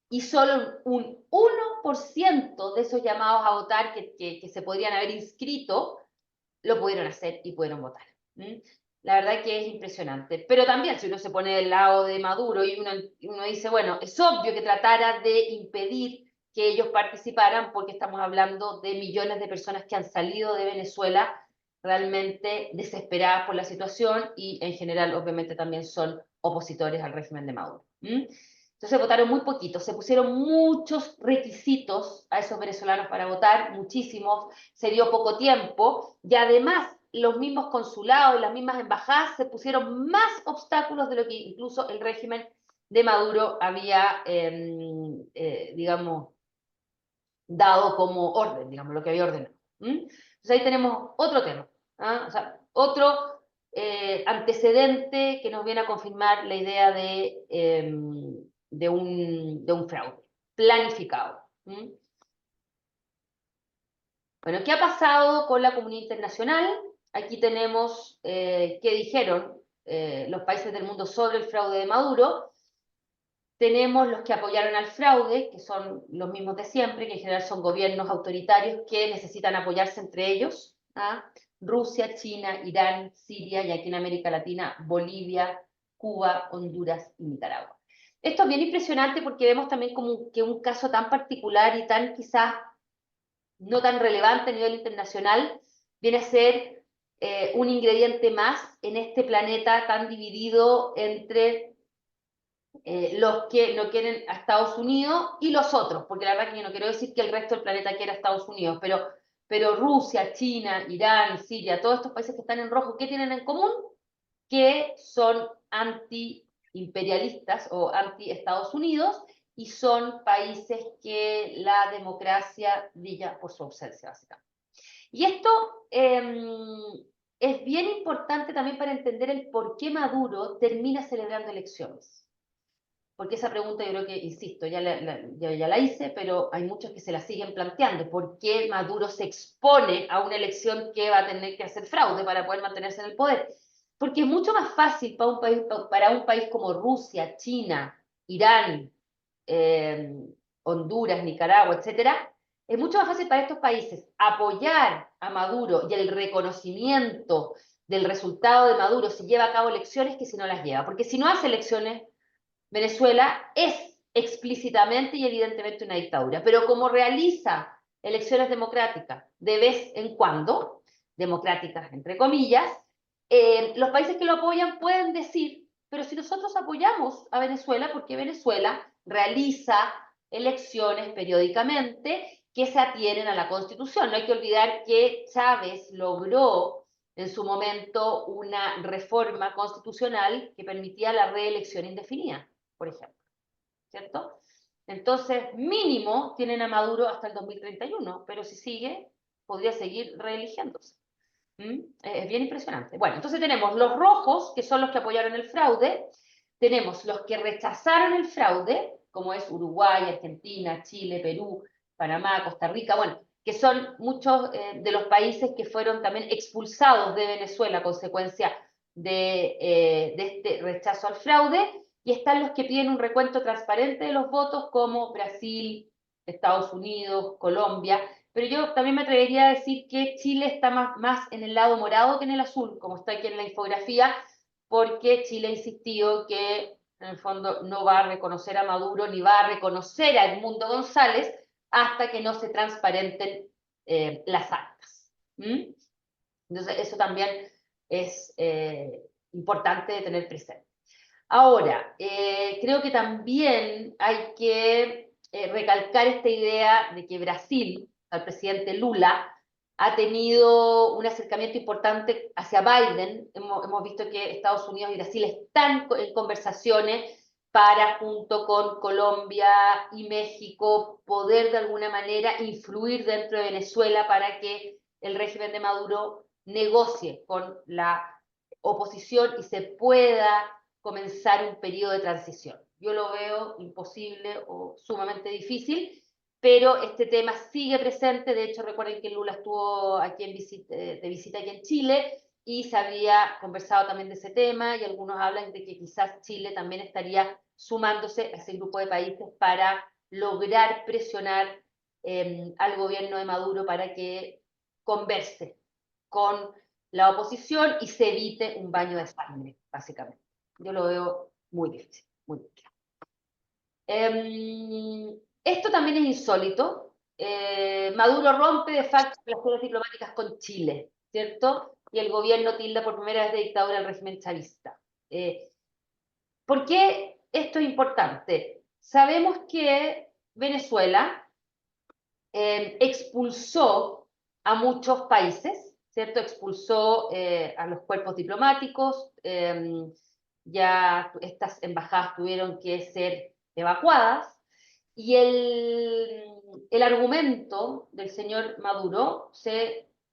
y solo un 1% de esos llamados a votar que se podrían haber inscrito lo pudieron hacer y pudieron votar. La verdad que es impresionante. Pero también, si uno se pone del lado de Maduro y uno dice, bueno, es obvio que tratara de impedir que ellos participaran, porque estamos hablando de millones de personas que han salido de Venezuela realmente desesperadas por la situación y en general obviamente también son opositores al régimen de Maduro. Entonces votaron muy poquitos, se pusieron muchos requisitos a esos venezolanos para votar, muchísimos, se dio poco tiempo, y además los mismos consulados y las mismas embajadas se pusieron más obstáculos de lo que incluso el régimen de Maduro había, digamos, dado como orden, digamos, lo que había ordenado. Entonces ahí tenemos otro tema, o sea, otro antecedente que nos viene a confirmar la idea de un fraude planificado. Bueno, ¿qué ha pasado con la comunidad internacional? Aquí tenemos qué dijeron los países del mundo sobre el fraude de Maduro. Tenemos los que apoyaron al fraude, que son los mismos de siempre, que en general son gobiernos autoritarios que necesitan apoyarse entre ellos. Rusia, China, Irán, Siria, y aquí en América Latina, Bolivia, Cuba, Honduras y Nicaragua. Esto es bien impresionante porque vemos también como que un caso tan particular y tan quizás no tan relevante a nivel internacional viene a ser un ingrediente más en este planeta tan dividido entre los que no quieren a Estados Unidos y los otros, porque la verdad que yo no quiero decir que el resto del planeta quiera a Estados Unidos, pero Rusia, China, Irán, Siria, todos estos países que están en rojo, ¿qué tienen en común? Que son anti-imperialistas o anti-Estados Unidos y son países que la democracia brilla por su ausencia, básicamente. Y esto es bien importante también para entender el por qué Maduro termina celebrando elecciones. Porque esa pregunta yo creo que, insisto, ya la hice, pero hay muchos que se la siguen planteando. ¿Por qué Maduro se expone a una elección que va a tener que hacer fraude para poder mantenerse en el poder? Porque es mucho más fácil para un país como Rusia, China, Irán, eh, Honduras, Nicaragua, etcétera, es mucho más fácil para estos países apoyar a Maduro y el reconocimiento del resultado de Maduro si lleva a cabo elecciones que si no las lleva. Porque si no hace elecciones, Venezuela es explícitamente y evidentemente una dictadura. Pero como realiza elecciones democráticas de vez en cuando, democráticas entre comillas, los países que lo apoyan pueden decir, pero si nosotros apoyamos a Venezuela, porque Venezuela realiza elecciones periódicamente que se atienen a la Constitución. No hay que olvidar que Chávez logró en su momento una reforma constitucional que permitía la reelección indefinida, por ejemplo, ¿cierto? Entonces, mínimo tienen a Maduro hasta el 2031, pero si sigue, podría seguir reeligiéndose. Es bien impresionante. Bueno, entonces tenemos los rojos, que son los que apoyaron el fraude, tenemos los que rechazaron el fraude, como es Uruguay, Argentina, Chile, Perú, Panamá, Costa Rica, bueno, que son muchos de los países que fueron también expulsados de Venezuela a consecuencia de este rechazo al fraude, y están los que piden un recuento transparente de los votos, como Brasil, Estados Unidos, Colombia, pero yo también me atrevería a decir que Chile está más en el lado morado que en el azul, como está aquí en la infografía, porque Chile ha insistido que en el fondo no va a reconocer a Maduro ni va a reconocer a Edmundo González hasta que no se transparenten las actas. Entonces, eso también es importante de tener presente. Ahora, creo que también hay que recalcar esta idea de que Brasil, el presidente Lula, ha tenido un acercamiento importante hacia Biden. Hemos visto que Estados Unidos y Brasil están en conversaciones para, junto con Colombia y México, poder de alguna manera influir dentro de Venezuela para que el régimen de Maduro negocie con la oposición y se pueda comenzar un periodo de transición. Yo lo veo imposible o sumamente difícil, pero este tema sigue presente. De hecho, recuerden que Lula estuvo aquí de visita aquí en Chile y se había conversado también de ese tema, y algunos hablan de que quizás Chile también estaría sumándose a ese grupo de países para lograr presionar al gobierno de Maduro para que converse con la oposición y se evite un baño de sangre, básicamente. Yo lo veo muy difícil, muy difícil. Esto también es insólito. Maduro rompe de facto relaciones diplomáticas con Chile, ¿cierto? Y el gobierno tilda por primera vez de dictadura al régimen chavista. ¿Por qué esto es importante? Sabemos que Venezuela expulsó a muchos países, ¿cierto? Expulsó a los cuerpos diplomáticos, ya estas embajadas tuvieron que ser evacuadas, y el argumento del señor Maduro,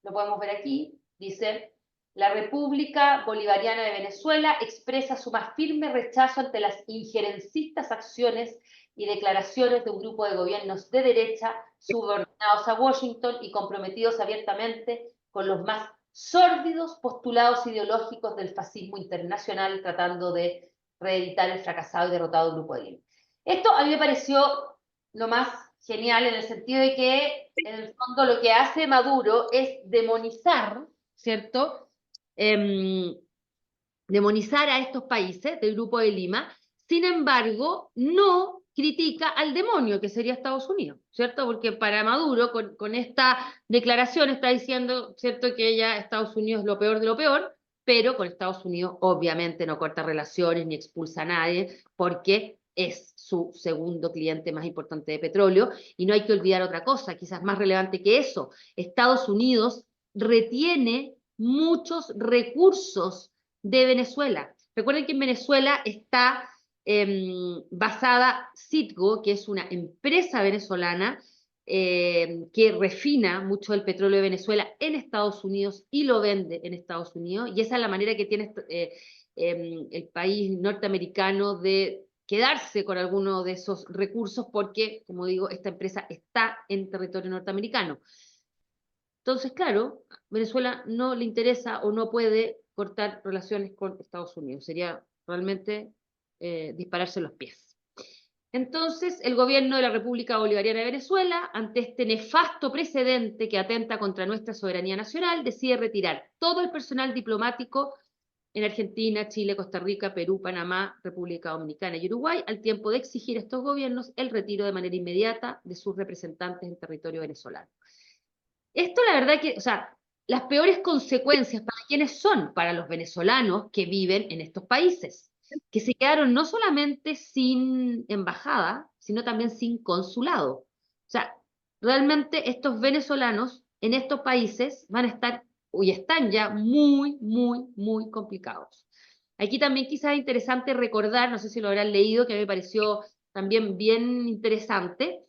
lo podemos ver aquí, dice: la República Bolivariana de Venezuela expresa su más firme rechazo ante las injerencistas acciones y declaraciones de un grupo de gobiernos de derecha subordinados a Washington y comprometidos abiertamente con los más sórdidos postulados ideológicos del fascismo internacional, tratando de reeditar el fracasado y derrotado grupo de Lima. Esto a mí me pareció lo más genial, en el sentido de que en el fondo lo que hace Maduro es demonizar, ¿cierto? Demonizar a estos países del Grupo de Lima. Sin embargo, no critica al demonio, que sería Estados Unidos, ¿cierto? Porque para Maduro, con esta declaración, está diciendo, ¿cierto?, que ya Estados Unidos es lo peor de lo peor, pero con Estados Unidos obviamente no corta relaciones ni expulsa a nadie, porque es su segundo cliente más importante de petróleo. Y no hay que olvidar otra cosa, quizás más relevante que eso: Estados Unidos retiene muchos recursos de Venezuela. Recuerden que en Venezuela está basada Citgo, que es una empresa venezolana que refina mucho el petróleo de Venezuela en Estados Unidos y lo vende en Estados Unidos, y esa es la manera que tiene el país norteamericano de quedarse con alguno de esos recursos, porque, como digo, esta empresa está en territorio norteamericano. Entonces, claro, Venezuela no le interesa o no puede cortar relaciones con Estados Unidos. Sería realmente dispararse en los pies. Entonces, el gobierno de la República Bolivariana de Venezuela, ante este nefasto precedente que atenta contra nuestra soberanía nacional, decide retirar todo el personal diplomático en Argentina, Chile, Costa Rica, Perú, Panamá, República Dominicana y Uruguay, al tiempo de exigir a estos gobiernos el retiro de manera inmediata de sus representantes en territorio venezolano. Esto, la verdad que, o sea, las peores consecuencias para quienes son, para los venezolanos que viven en estos países, que se quedaron no solamente sin embajada, sino también sin consulado. O sea, realmente estos venezolanos en estos países van a estar, y están ya muy, muy, muy complicados. Aquí también quizás es interesante recordar, no sé si lo habrán leído, que a mí me pareció también bien interesante,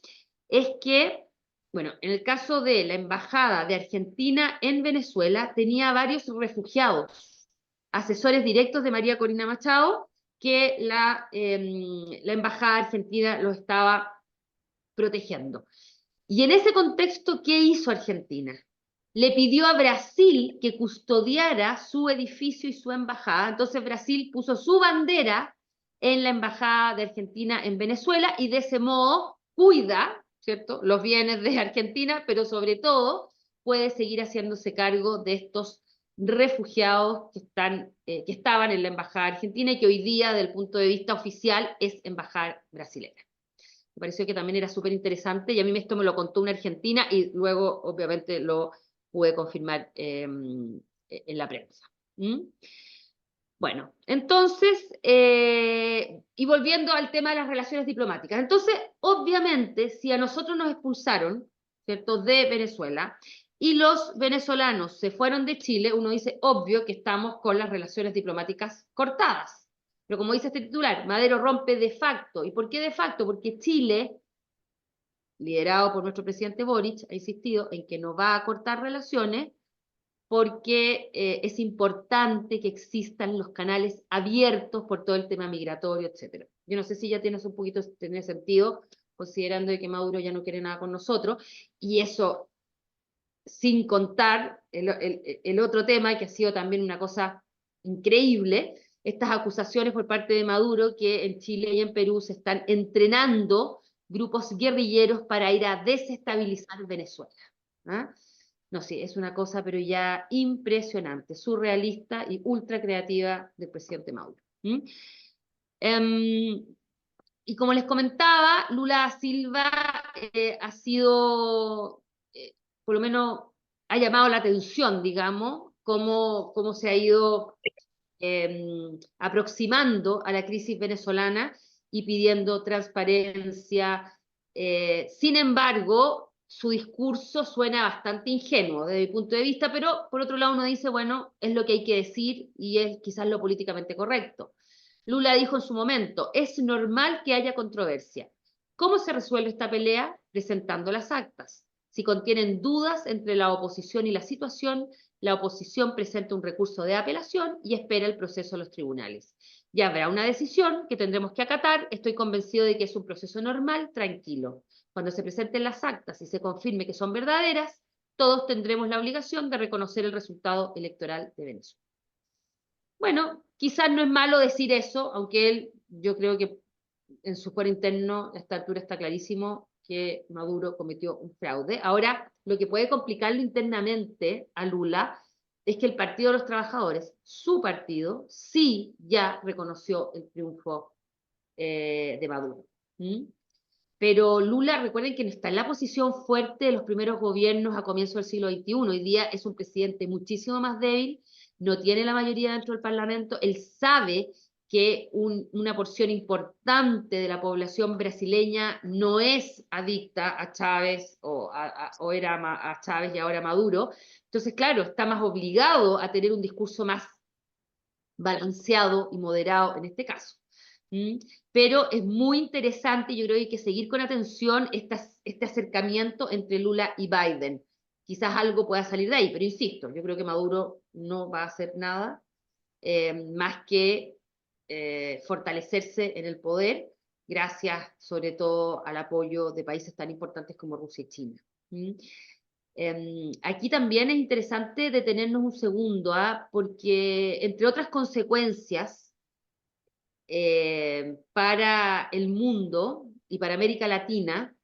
es que, bueno, en el caso de la embajada de Argentina en Venezuela, tenía varios refugiados, asesores directos de María Corina Machado, que la embajada argentina los estaba protegiendo. Y en ese contexto, ¿qué hizo Argentina? Le pidió a Brasil que custodiara su edificio y su embajada. Entonces Brasil puso su bandera en la embajada de Argentina en Venezuela y de ese modo cuida, ¿cierto?, los bienes de Argentina, pero sobre todo puede seguir haciéndose cargo de estos refugiados que estaban en la embajada argentina y que hoy día, desde el punto de vista oficial, es embajada brasileña. Me pareció que también era súper interesante y a mí esto me lo contó una argentina y luego obviamente lo pude confirmar en la prensa. ¿Mm? Bueno, entonces, y volviendo al tema de las relaciones diplomáticas, entonces, obviamente, si a nosotros nos expulsaron, ¿cierto?, de Venezuela, y los venezolanos se fueron de Chile, uno dice, obvio que estamos con las relaciones diplomáticas cortadas. Pero como dice este titular, Madero rompe de facto. ¿Y por qué de facto? Porque Chile, liderado por nuestro presidente Boric, ha insistido en que no va a cortar relaciones porque es importante que existan los canales abiertos por todo el tema migratorio, etc. Yo no sé si ya tienes un poquito tiene sentido, considerando que Maduro ya no quiere nada con nosotros, y eso sin contar el otro tema, que ha sido también una cosa increíble, estas acusaciones por parte de Maduro que en Chile y en Perú se están entrenando grupos guerrilleros para ir a desestabilizar Venezuela. ¿Ah? No sé, es una cosa pero ya impresionante, surrealista y ultra creativa del presidente Maduro. ¿Mm? Y como les comentaba, Lula da Silva ha sido, por lo menos, ha llamado la atención, digamos, cómo se ha ido aproximando a la crisis venezolana y pidiendo transparencia. Sin embargo, su discurso suena bastante ingenuo desde mi punto de vista, pero por otro lado uno dice, bueno, es lo que hay que decir y es quizás lo políticamente correcto. Lula dijo en su momento, es normal que haya controversia. ¿Cómo se resuelve esta pelea? Presentando las actas. Si contienen dudas entre la oposición y la situación, la oposición presenta un recurso de apelación y espera el proceso a los tribunales. Ya habrá una decisión que tendremos que acatar. Estoy convencido de que es un proceso normal, tranquilo. Cuando se presenten las actas y se confirme que son verdaderas, todos tendremos la obligación de reconocer el resultado electoral de Venezuela. Bueno, quizás no es malo decir eso, aunque él, yo creo que en su fuero interno, a esta altura está clarísimo que Maduro cometió un fraude. Ahora, lo que puede complicarlo internamente a Lula es que el Partido de los Trabajadores, su partido, sí ya reconoció el triunfo de Maduro. ¿Mm? Pero Lula, recuerden que no está en la posición fuerte de los primeros gobiernos a comienzos del siglo XXI. Hoy día es un presidente muchísimo más débil, no tiene la mayoría dentro del Parlamento, él sabe que una porción importante de la población brasileña no es adicta a Chávez o era a Chávez y ahora Maduro. Entonces, claro, está más obligado a tener un discurso más balanceado y moderado en este caso. ¿Mm? Pero es muy interesante, yo creo que hay que seguir con atención este acercamiento entre Lula y Biden. Quizás algo pueda salir de ahí, pero insisto, yo creo que Maduro no va a hacer nada más que fortalecerse en el poder, gracias sobre todo al apoyo de países tan importantes como Rusia y China. ¿Mm? Aquí también es interesante detenernos un segundo, porque entre otras consecuencias para el mundo y para América Latina,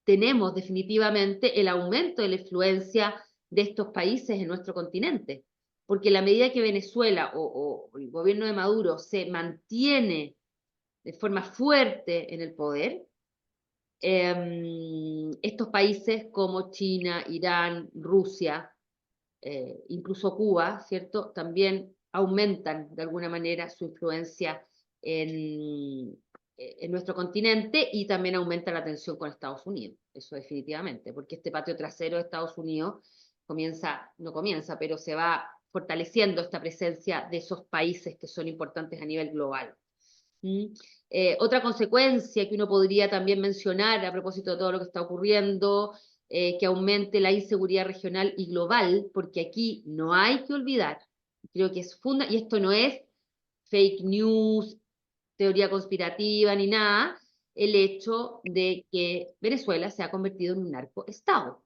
tenemos definitivamente el aumento de la influencia de estos países en nuestro continente, porque a la medida que Venezuela o el gobierno de Maduro se mantiene de forma fuerte en el poder, estos países como China, Irán, Rusia, incluso Cuba, ¿cierto? También aumentan de alguna manera su influencia en nuestro continente y también aumenta la tensión con Estados Unidos, eso definitivamente, porque este patio trasero de Estados Unidos no comienza, pero se va fortaleciendo esta presencia de esos países que son importantes a nivel global. Otra consecuencia que uno podría también mencionar a propósito de todo lo que está ocurriendo, que aumente la inseguridad regional y global, porque aquí no hay que olvidar, creo que es fundamental, y esto no es fake news, teoría conspirativa ni nada, el hecho de que Venezuela se ha convertido en un narcoestado.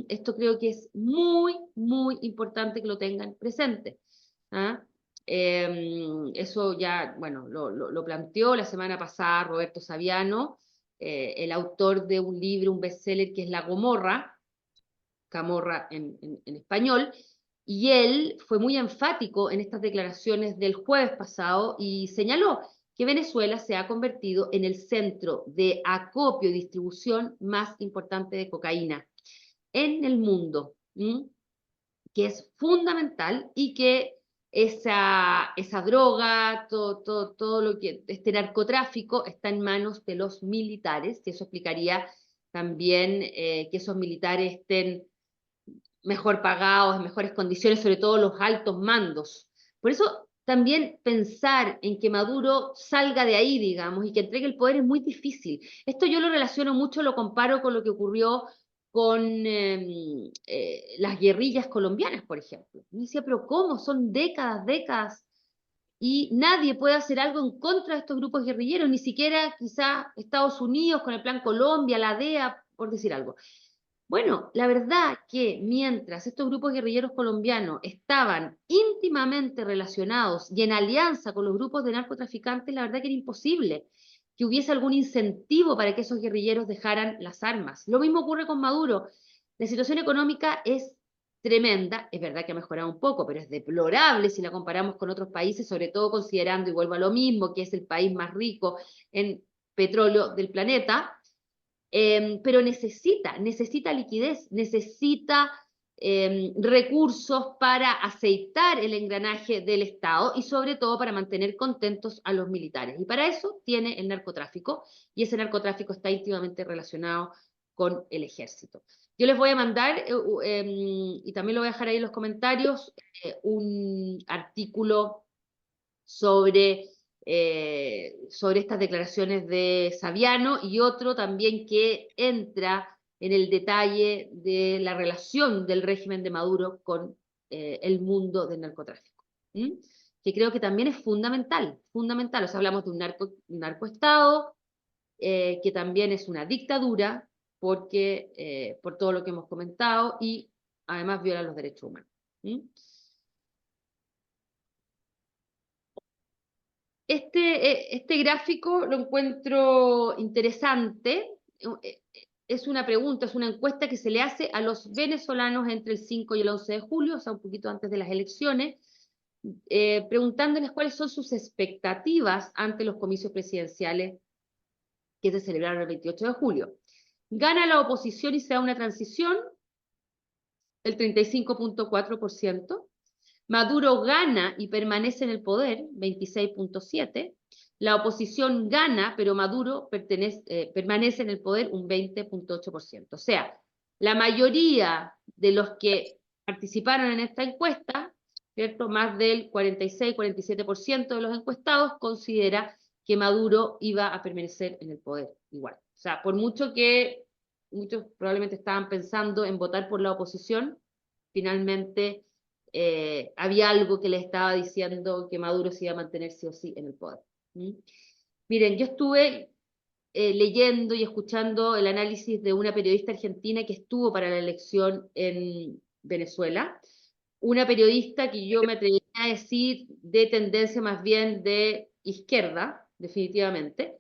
Esto creo que es muy, muy importante que lo tengan presente. ¿Ah? Eso ya, bueno, lo planteó la semana pasada Roberto Saviano, el autor de un libro, un bestseller que es La Gomorra, Camorra en español, y él fue muy enfático en estas declaraciones del jueves pasado y señaló que Venezuela se ha convertido en el centro de acopio y distribución más importante de cocaína en el mundo, que es fundamental y que esa droga, todo lo que este narcotráfico está en manos de los militares, y eso explicaría también que esos militares estén mejor pagados, en mejores condiciones, sobre todo los altos mandos. Por eso también pensar en que Maduro salga de ahí, digamos, y que entregue el poder es muy difícil. Esto yo lo relaciono mucho, lo comparo con lo que ocurrió con las guerrillas colombianas, por ejemplo. Y decía, pero ¿cómo? Son décadas, décadas, y nadie puede hacer algo en contra de estos grupos guerrilleros, ni siquiera quizás Estados Unidos con el Plan Colombia, la DEA, por decir algo. Bueno, la verdad que mientras estos grupos guerrilleros colombianos estaban íntimamente relacionados y en alianza con los grupos de narcotraficantes, la verdad que era imposible que hubiese algún incentivo para que esos guerrilleros dejaran las armas. Lo mismo ocurre con Maduro. La situación económica es tremenda, es verdad que ha mejorado un poco, pero es deplorable si la comparamos con otros países, sobre todo considerando, y vuelvo a lo mismo, que es el país más rico en petróleo del planeta. Pero necesita liquidez, necesita recursos para aceitar el engranaje del Estado y sobre todo para mantener contentos a los militares. Y para eso tiene el narcotráfico, y ese narcotráfico está íntimamente relacionado con el ejército. Yo les voy a mandar, y también lo voy a dejar ahí en los comentarios, un artículo sobre estas declaraciones de Saviano, y otro también que entra en el detalle de la relación del régimen de Maduro con el mundo del narcotráfico, que creo que también es fundamental, fundamental. O sea, hablamos de un narcoestado, que también es una dictadura, porque, por todo lo que hemos comentado, y además viola los derechos humanos. Este gráfico lo encuentro interesante. Es una pregunta, es una encuesta que se le hace a los venezolanos entre el 5 y el 11 de julio, o sea, un poquito antes de las elecciones, preguntándoles cuáles son sus expectativas ante los comicios presidenciales que se celebraron el 28 de julio. Gana la oposición y se da una transición, el 35,4%. Maduro gana y permanece en el poder, 26,7%. La oposición gana, pero Maduro permanece en el poder, un 20,8%. O sea, la mayoría de los que participaron en esta encuesta, ¿cierto? Más del 46-47% de los encuestados considera que Maduro iba a permanecer en el poder igual. O sea, por mucho que muchos probablemente estaban pensando en votar por la oposición, finalmente había algo que le estaba diciendo que Maduro se iba a mantener sí o sí en el poder. Miren, yo estuve leyendo y escuchando el análisis de una periodista argentina que estuvo para la elección en Venezuela, una periodista que yo me atrevería a decir de tendencia más bien de izquierda, definitivamente,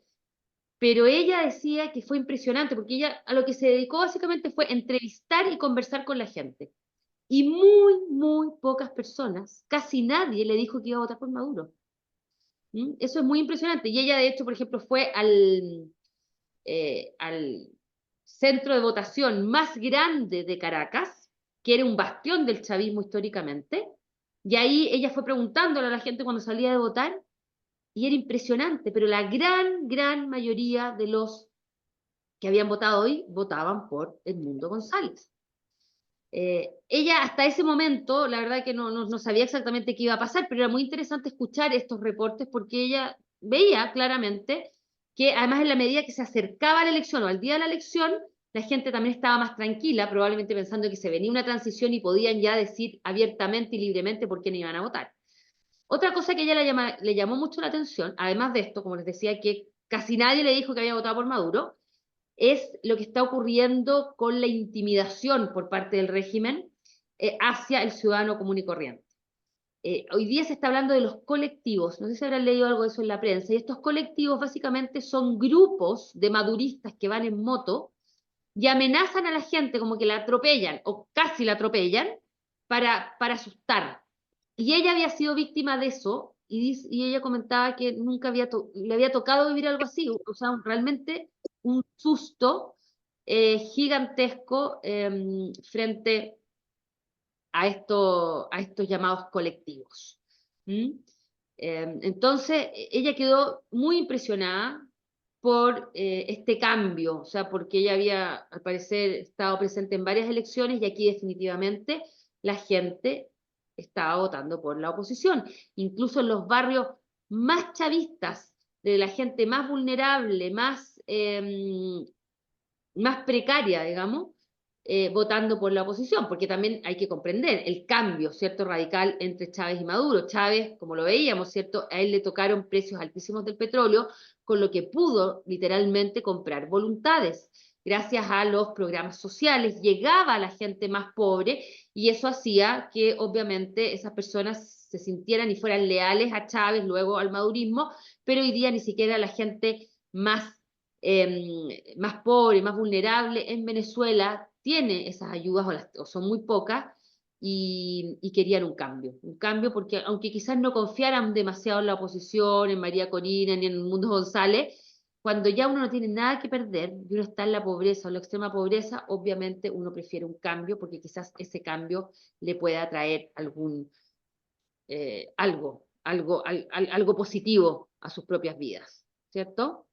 pero ella decía que fue impresionante porque ella a lo que se dedicó básicamente fue entrevistar y conversar con la gente. Y muy, muy pocas personas, casi nadie le dijo que iba a votar por Maduro. ¿Mm? Eso es muy impresionante. Y ella, de hecho, por ejemplo, fue al centro de votación más grande de Caracas, que era un bastión del chavismo históricamente, y ahí ella fue preguntándole a la gente cuando salía de votar, y era impresionante, pero la gran, gran mayoría de los que habían votado hoy votaban por Edmundo González. Ella hasta ese momento, la verdad que no sabía exactamente qué iba a pasar, pero era muy interesante escuchar estos reportes porque ella veía claramente que además en la medida que se acercaba a la elección o al día de la elección, la gente también estaba más tranquila, probablemente pensando que se venía una transición y podían ya decir abiertamente y libremente por quién iban a votar. Otra cosa que ella le llamó mucho la atención, además de esto, como les decía, que casi nadie le dijo que había votado por Maduro, es lo que está ocurriendo con la intimidación por parte del régimen hacia el ciudadano común y corriente. Hoy día se está hablando de los colectivos, no sé si habrán leído algo de eso en la prensa, y estos colectivos básicamente son grupos de maduristas que van en moto y amenazan a la gente como que la atropellan o casi la atropellan para asustar. Y ella había sido víctima de eso y ella comentaba que nunca le había tocado vivir algo así, o sea, realmente un susto gigantesco frente a estos llamados colectivos. ¿Mm? Entonces, ella quedó muy impresionada por este cambio, o sea, porque ella había, al parecer, estado presente en varias elecciones y aquí definitivamente la gente estaba votando por la oposición. Incluso en los barrios más chavistas, de la gente más vulnerable, más precaria, digamos, votando por la oposición, porque también hay que comprender el cambio, ¿cierto?, radical entre Chávez y Maduro. Chávez, como lo veíamos, ¿cierto?, a él le tocaron precios altísimos del petróleo, con lo que pudo literalmente comprar voluntades. Gracias a los programas sociales, llegaba a la gente más pobre y eso hacía que obviamente esas personas se sintieran y fueran leales a Chávez, luego al madurismo, pero hoy día ni siquiera la gente más pobre, más vulnerable en Venezuela tiene esas ayudas o son muy pocas y querían un cambio porque aunque quizás no confiaran demasiado en la oposición, en María Corina ni en el Mundo González, cuando ya uno no tiene nada que perder y uno está en la pobreza o en la extrema pobreza, obviamente uno prefiere un cambio porque quizás ese cambio le pueda traer algo positivo a sus propias vidas, ¿cierto?